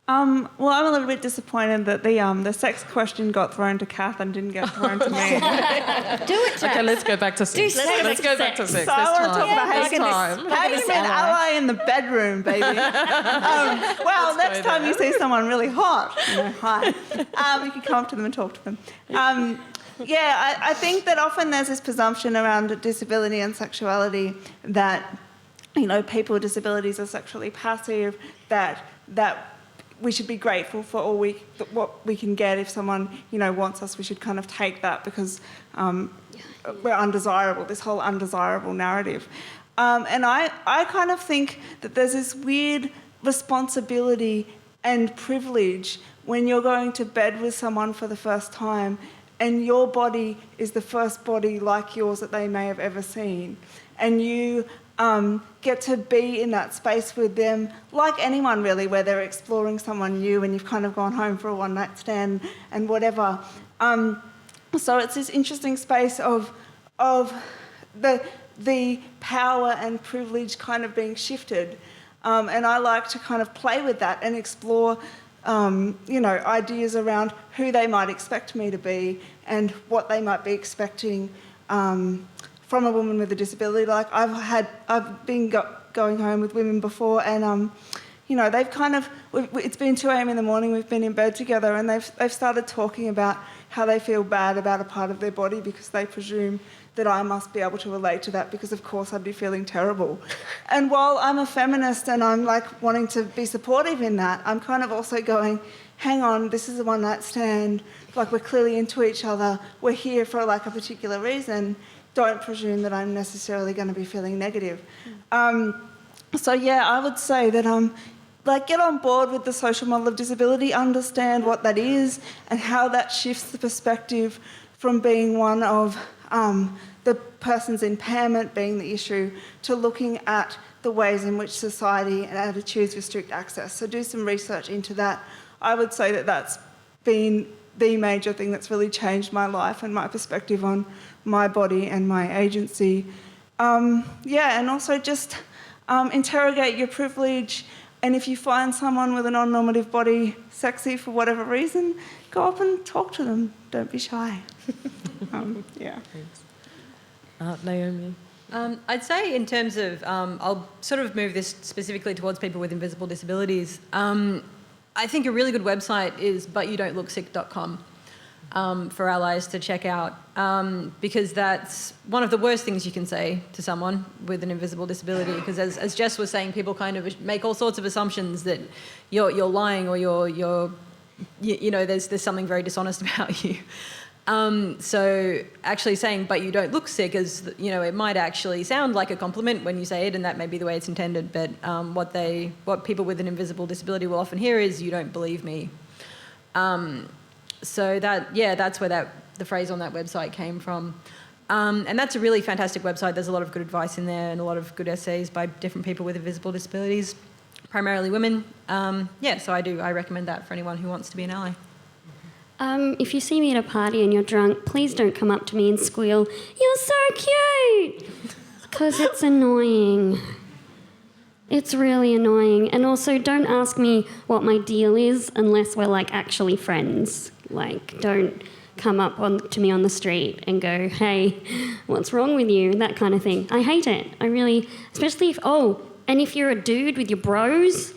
Well, I'm a little bit disappointed that the sex question got thrown to Kath and didn't get thrown to me. Do it, Jax. Okay, let's go back to sex. Let's go back to sex. So I want to talk about how you can be an ally in the bedroom, baby. Well, next time you see someone really hot, hi, you can come up to them and talk to them. I think that often there's this presumption around disability and sexuality that, people with disabilities are sexually passive, that we should be grateful for all what we can get. If someone, wants us, we should kind of take that because we're undesirable, this whole undesirable narrative. And I kind of think that there's this weird responsibility and privilege when you're going to bed with someone for the first time and your body is the first body like yours that they may have ever seen. And you get to be in that space with them, like anyone really, where they're exploring someone new and you've kind of gone home for a one-night stand and whatever. So it's this interesting space of the power and privilege kind of being shifted. And I like to kind of play with that and explore ideas around who they might expect me to be and what they might be expecting from a woman with a disability. Like I've been going home with women before, and they've kind of, it's been 2 a.m. in the morning, we've been in bed together, and they've started talking about how they feel bad about a part of their body because they presume that I must be able to relate to that because, of course, I'd be feeling terrible. And while I'm a feminist and I'm wanting to be supportive in that, I'm kind of also going, hang on, this is a one-night stand, we're clearly into each other, we're here for a particular reason, don't presume that I'm necessarily going to be feeling negative. I would say that get on board with the social model of disability, understand what that is and how that shifts the perspective from being one of the person's impairment being the issue to looking at the ways in which society and attitudes restrict access. So do some research into that. I would say that that's been the major thing that's really changed my life and my perspective on my body and my agency. And also just interrogate your privilege. And if you find someone with a non-normative body sexy for whatever reason, go up and talk to them. Don't be shy. Naomi? I'd say in terms of, I'll sort of move this specifically towards people with invisible disabilities. I think a really good website is butyoudon'tlooksick.com for allies to check out, because that's one of the worst things you can say to someone with an invisible disability, because as Jess was saying, people kind of make all sorts of assumptions that you're lying or you know, there's something very dishonest about you. So actually saying, but you don't look sick, is, you know, it might actually sound like a compliment when you say it, and that may be the way it's intended, but what people with an invisible disability will often hear is, you don't believe me. So that's where the phrase on that website came from. And that's a really fantastic website. There's a lot of good advice in there and a lot of good essays by different people with invisible disabilities, primarily women. So I recommend that for anyone who wants to be an ally. If you see me at a party and you're drunk, please don't come up to me and squeal, "You're so cute!" Because it's annoying. It's really annoying. And also, don't ask me what my deal is unless we're, like, actually friends. Like, don't come up to me on the street and go, "Hey, what's wrong with you?" That kind of thing. I hate it. I really... Especially if you're a dude with your bros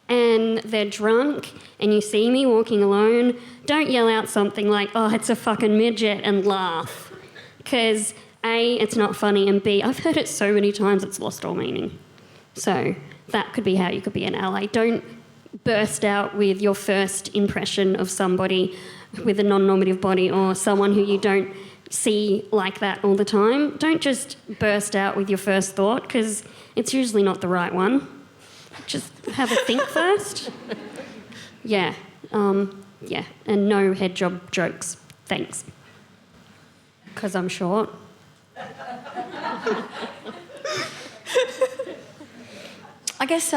and they're drunk and you see me walking alone, don't yell out something like, "Oh, it's a fucking midget," and laugh. Because A, it's not funny, and B, I've heard it so many times it's lost all meaning. So that could be how you could be an ally. Don't burst out with your first impression of somebody with a non-normative body or someone who you don't see like that all the time. Don't just burst out with your first thought, because it's usually not the right one. Just have a think first. Yeah, and no head job jokes. Thanks. Because I'm short. I guess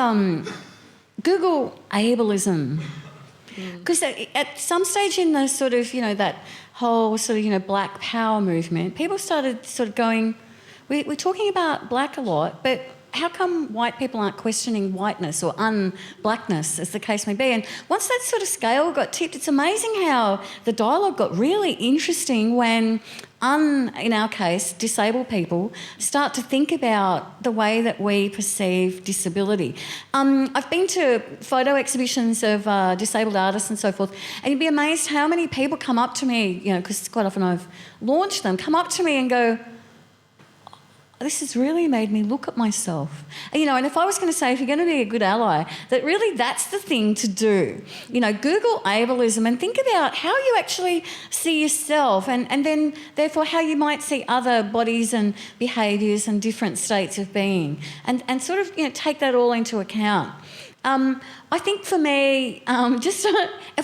Google ableism. Because at some stage in the sort of, you know, that whole sort of, you know, black power movement, people started sort of going, we're talking about black a lot, but how come white people aren't questioning whiteness or un-blackness, as the case may be? And once that sort of scale got tipped, it's amazing how the dialogue got really interesting when, in our case, disabled people start to think about the way that we perceive disability. I've been to photo exhibitions of disabled artists and so forth, and you'd be amazed how many people come up to me, you know, because quite often I've launched them, come up to me and go, "This has really made me look at myself." You know, and if I was going to say, if you're going to be a good ally, that really that's the thing to do. You know, Google ableism and think about how you actually see yourself, and then therefore how you might see other bodies and behaviours and different states of being, and sort of, you know, take that all into account. I think for me, have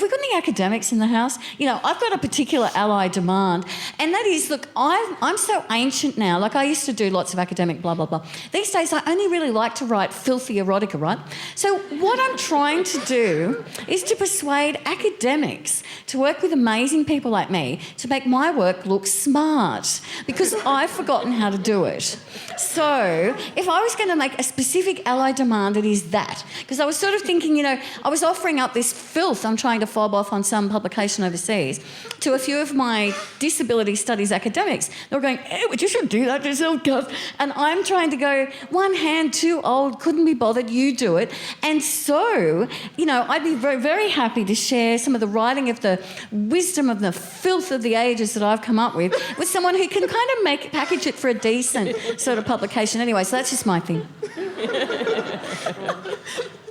we got any academics in the house? You know, I've got a particular ally demand, and that is, look, I'm so ancient now. Like, I used to do lots of academic blah, blah, blah. These days, I only really like to write filthy erotica, right? So what I'm trying to do is to persuade academics to work with amazing people like me to make my work look smart, because I've forgotten how to do it. So if I was going to make a specific ally demand, it is that. Because I was sort of thinking, you know, I was offering up this filth I'm trying to fob off on some publication overseas to a few of my disability studies academics. They were going, "Hey, you should do that yourself, Kath." And I'm trying to go, one hand, too old, couldn't be bothered, you do it. And so, you know, I'd be very, very happy to share some of the writing of the wisdom of the filth of the ages that I've come up with someone who can kind of package it for a decent sort of publication. Anyway, so that's just my thing.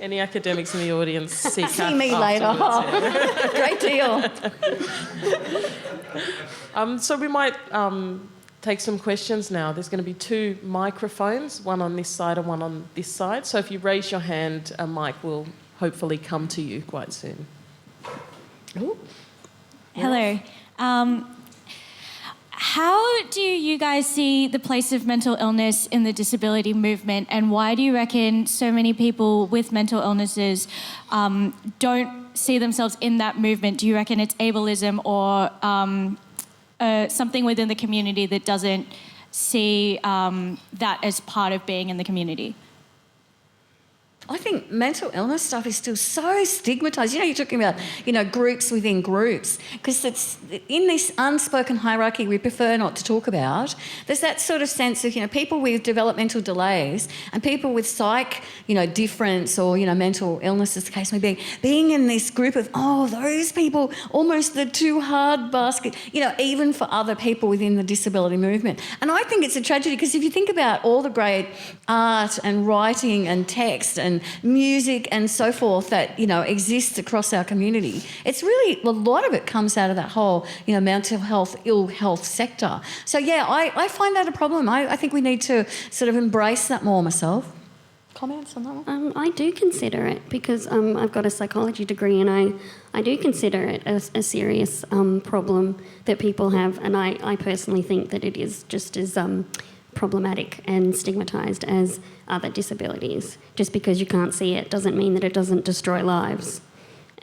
Any academics in the audience see Kath See me later. Oh, great deal. So we might take some questions now. There's going to be 2 microphones, one on this side and one on this side. So if you raise your hand, a mic will hopefully come to you quite soon. Ooh. Hello. How do you guys see the place of mental illness in the disability movement, and why do you reckon so many people with mental illnesses don't see themselves in that movement? Do you reckon it's ableism or something within the community that doesn't see that as part of being in the community? I think mental illness stuff is still so stigmatised. You know, you're talking about, you know, groups within groups, because it's in this unspoken hierarchy we prefer not to talk about. There's that sort of sense of, you know, people with developmental delays and people with psych, you know, difference or, you know, mental illness, as the case may be, being in this group of, oh, those people, almost the too hard basket, you know, even for other people within the disability movement. And I think it's a tragedy, because if you think about all the great art and writing and text and music and so forth that, you know, exists across our community, it's really, a lot of it comes out of that whole, you know, mental health, ill health sector. So, yeah, I find that a problem. I think we need to sort of embrace that more myself. Comments on that one? I do consider it, because I've got a psychology degree, and I do consider it a serious problem that people have, and I personally think that it is just as problematic and stigmatised as other disabilities. Just because you can't see it doesn't mean that it doesn't destroy lives,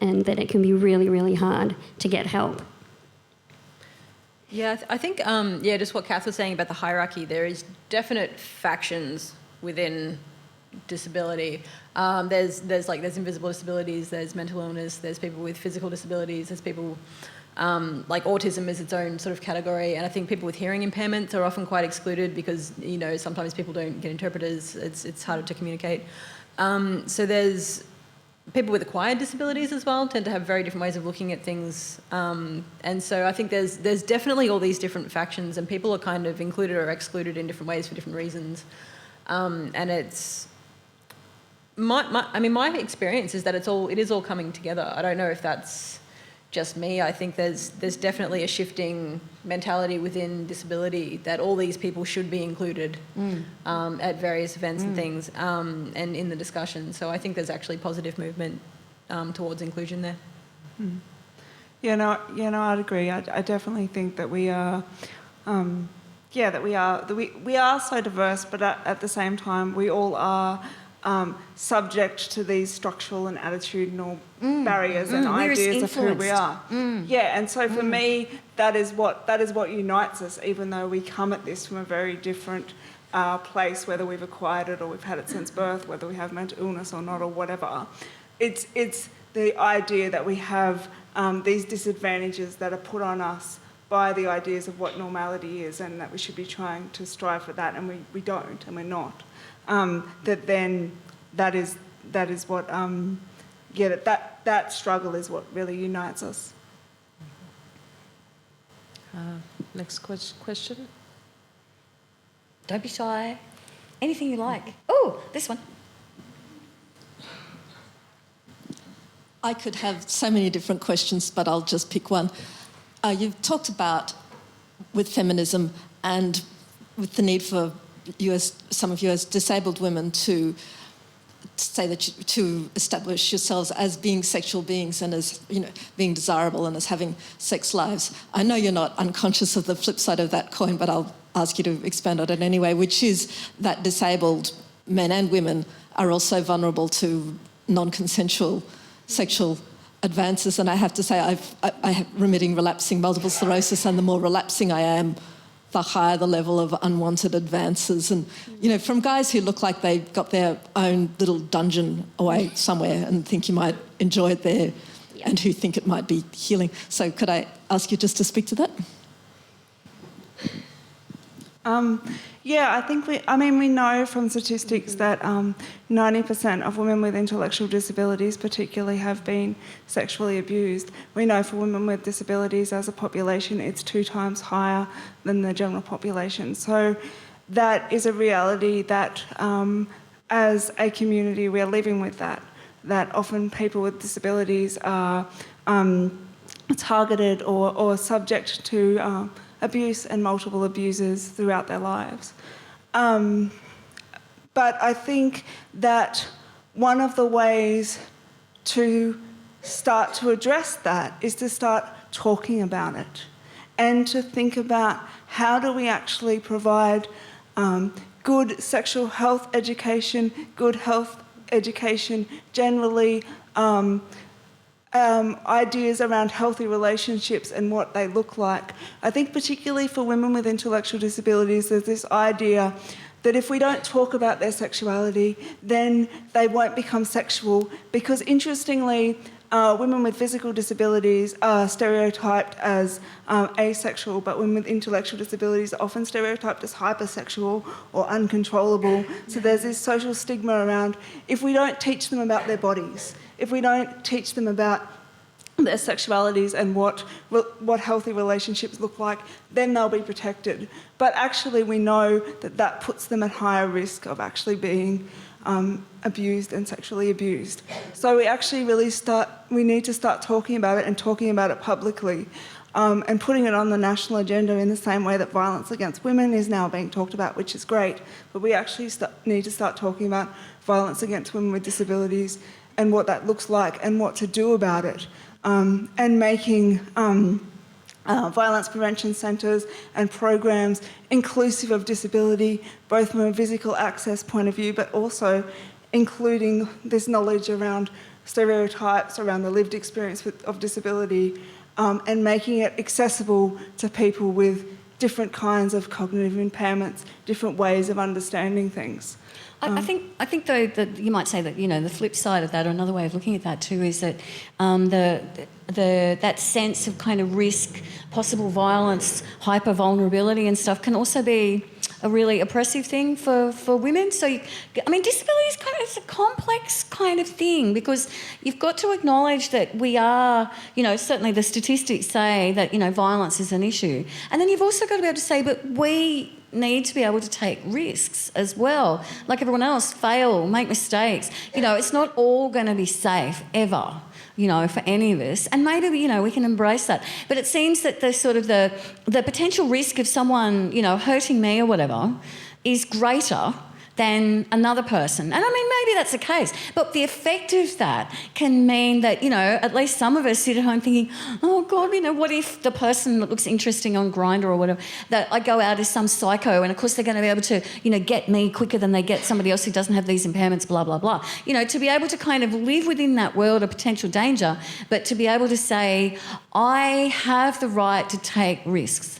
and that it can be really, really hard to get help. Yeah, I think, just what Kath was saying about the hierarchy, there is definite factions within disability. There's invisible disabilities, there's mental illness, there's people with physical disabilities, there's people like autism is its own sort of category, and I think people with hearing impairments are often quite excluded because, you know, sometimes people don't get interpreters, it's harder to communicate. So there's people with acquired disabilities as well tend to have very different ways of looking at things, and so I think there's definitely all these different factions, and people are kind of included or excluded in different ways for different reasons, and it's my experience is that it is all coming together. I don't know if that's just me. I think there's definitely a shifting mentality within disability that all these people should be included at various events and things, and in the discussion. So I think there's actually positive movement towards inclusion there. I'd agree. I definitely think that we are, we are so diverse, but at the same time, we all are subject to these structural and attitudinal barriers and ideas of who we are. And so for me, that is what unites us, even though we come at this from a very different place, whether we've acquired it or we've had it since birth, whether we have mental illness or not or whatever. It's the idea that we have these disadvantages that are put on us by the ideas of what normality is, and that we should be trying to strive for that, and we don't, and we're not. That is what that struggle is what really unites us. Next question. Don't be shy. Anything you like. Oh, this one. I could have so many different questions, but I'll just pick one. You've talked about, with feminism and with the need for some of you as disabled women to say that to establish yourselves as being sexual beings and as, you know, being desirable and as having sex lives. I know you're not unconscious of the flip side of that coin, but I'll ask you to expand on it anyway, which is that disabled men and women are also vulnerable to non-consensual sexual advances. And I have to say, I have remitting relapsing multiple sclerosis, and the more relapsing I am, the higher the level of unwanted advances. And, you know, from guys who look like they've got their own little dungeon away somewhere and think you might enjoy it there, and who think it might be healing. So could I ask you just to speak to that? I think we know from statistics that 90% of women with intellectual disabilities particularly have been sexually abused. We know for women with disabilities as a population it's 2 times higher than the general population. So that is a reality that as a community we're living with that often people with disabilities are targeted or subject to abuse and multiple abuses throughout their lives. But I think that one of the ways to start to address that is to start talking about it and to think about how do we actually provide good sexual health education, good health education generally, ideas around healthy relationships and what they look like. I think particularly for women with intellectual disabilities, there's this idea that if we don't talk about their sexuality, then they won't become sexual, because interestingly, women with physical disabilities are stereotyped as asexual, but women with intellectual disabilities are often stereotyped as hypersexual or uncontrollable. So there's this social stigma around, if we don't teach them about their bodies, if we don't teach them about their sexualities and what healthy relationships look like, then they'll be protected. But actually we know that puts them at higher risk of actually being abused and sexually abused. So we need to start talking about it and talking about it publicly, and putting it on the national agenda in the same way that violence against women is now being talked about, which is great. But we actually need to start talking about violence against women with disabilities and what that looks like and what to do about it. And making violence prevention centres and programs inclusive of disability, both from a physical access point of view, but also including this knowledge around stereotypes, around the lived experience of disability, and making it accessible to people with different kinds of cognitive impairments, different ways of understanding things. I think though that you might say that the flip side of that, or another way of looking at that too, is that that sense of kind of risk, possible violence, hyper vulnerability and stuff can also be a really oppressive thing for women. So disability is it's a complex kind of thing, because you've got to acknowledge that we are, certainly the statistics say that violence is an issue, and then you've also got to be able to say, but we need to be able to take risks as well, like everyone else, fail, make mistakes. It's not all going to be safe ever, for any of us. And maybe, we can embrace that. But it seems that the potential risk of someone, hurting me or whatever is greater than another person. And maybe that's the case. But the effect of that can mean that, at least some of us sit at home thinking, oh God, what if the person that looks interesting on Grindr or whatever, that I go out as some psycho, and of course they're going to be able to, get me quicker than they get somebody else who doesn't have these impairments, blah, blah, blah. To be able to kind of live within that world of potential danger, but to be able to say, I have the right to take risks.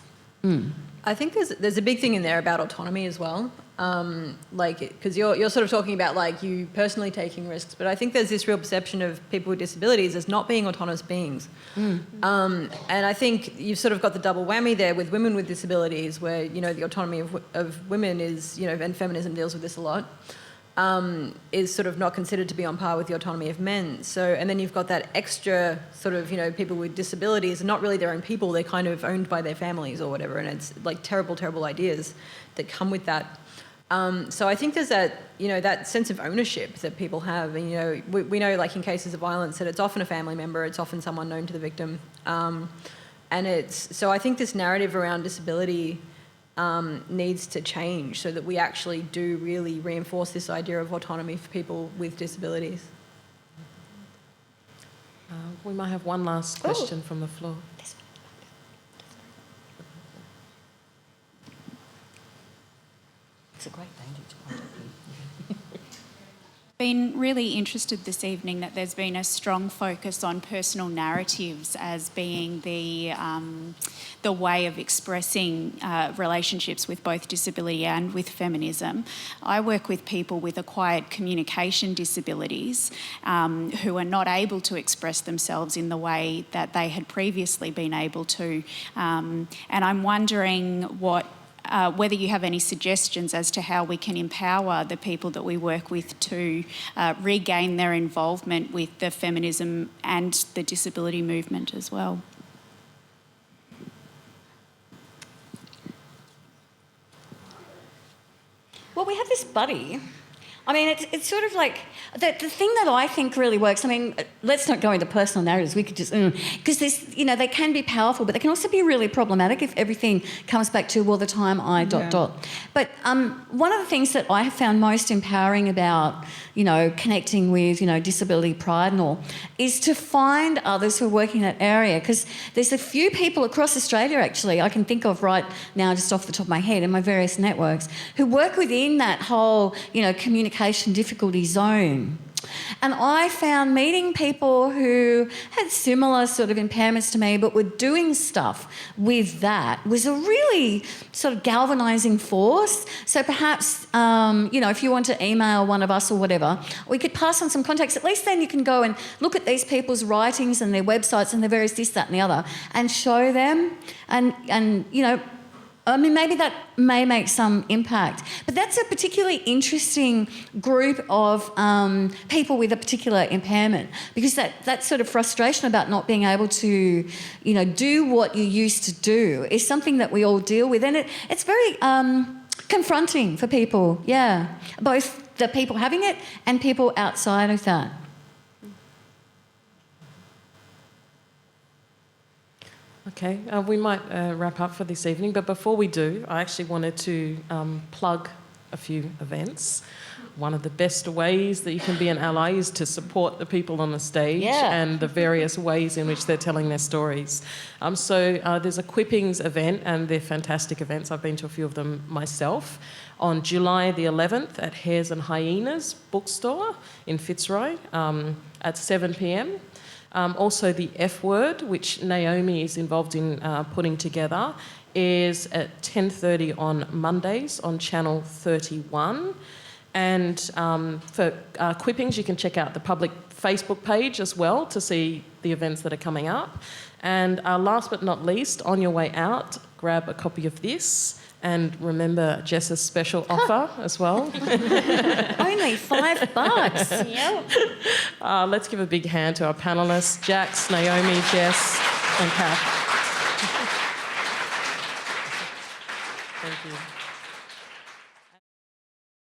I think there's a big thing in there about autonomy as well. Because you're sort of talking about you personally taking risks, but I think there's this real perception of people with disabilities as not being autonomous beings. And I think you've sort of got the double whammy there with women with disabilities, where the autonomy of women is, and feminism deals with this a lot, is sort of not considered to be on par with the autonomy of men. So, and then you've got that extra sort of, people with disabilities are not really their own people, they're kind of owned by their families or whatever, and it's terrible, terrible ideas that come with that. So I think there's that, that sense of ownership that people have. And, we know, in cases of violence, that it's often a family member, it's often someone known to the victim. So I think this narrative around disability needs to change so that we actually do really reinforce this idea of autonomy for people with disabilities. We might have one last question from the floor. It's a great danger to contact you. Been really interested this evening that there's been a strong focus on personal narratives as being the way of expressing relationships with both disability and with feminism. I work with people with acquired communication disabilities who are not able to express themselves in the way that they had previously been able to, and I'm wondering whether you have any suggestions as to how we can empower the people that we work with to regain their involvement with the feminism and the disability movement as well. Well, we have this buddy. It's sort of like the thing that I think really works. Let's not go into personal narratives. We could just because they can be powerful, but they can also be really problematic if everything comes back to the time I ... But one of the things that I have found most empowering about connecting with disability pride and all is to find others who are working in that area, because there's a few people across Australia actually I can think of right now just off the top of my head in my various networks who work within that whole communication difficulty zone. And I found meeting people who had similar sort of impairments to me but were doing stuff with that was a really sort of galvanising force. So perhaps, if you want to email one of us or whatever, we could pass on some contacts. At least then you can go and look at these people's writings and their websites and their various this, that and the other and show them and maybe that may make some impact. But that's a particularly interesting group of people with a particular impairment, because that sort of frustration about not being able to, do what you used to do is something that we all deal with. And it's very confronting for people, both the people having it and people outside of that. Okay, we might wrap up for this evening, but before we do, I actually wanted to plug a few events. One of the best ways that you can be an ally is to support the people on the stage and the various ways in which they're telling their stories. So there's a Quippings event, and they're fantastic events. I've been to a few of them myself. On July the 11th at Hares and Hyenas bookstore in Fitzroy at 7 p.m. Also the F Word, which Naomi is involved in putting together, is at 10:30 on Mondays on Channel 31. And for Quippings, you can check out the public Facebook page as well to see the events that are coming up. And last but not least, on your way out, grab a copy of this. And remember Jess's special offer as well. Only $5. Yep. Let's give a big hand to our panellists, Jax, Naomi, Jess and Kath.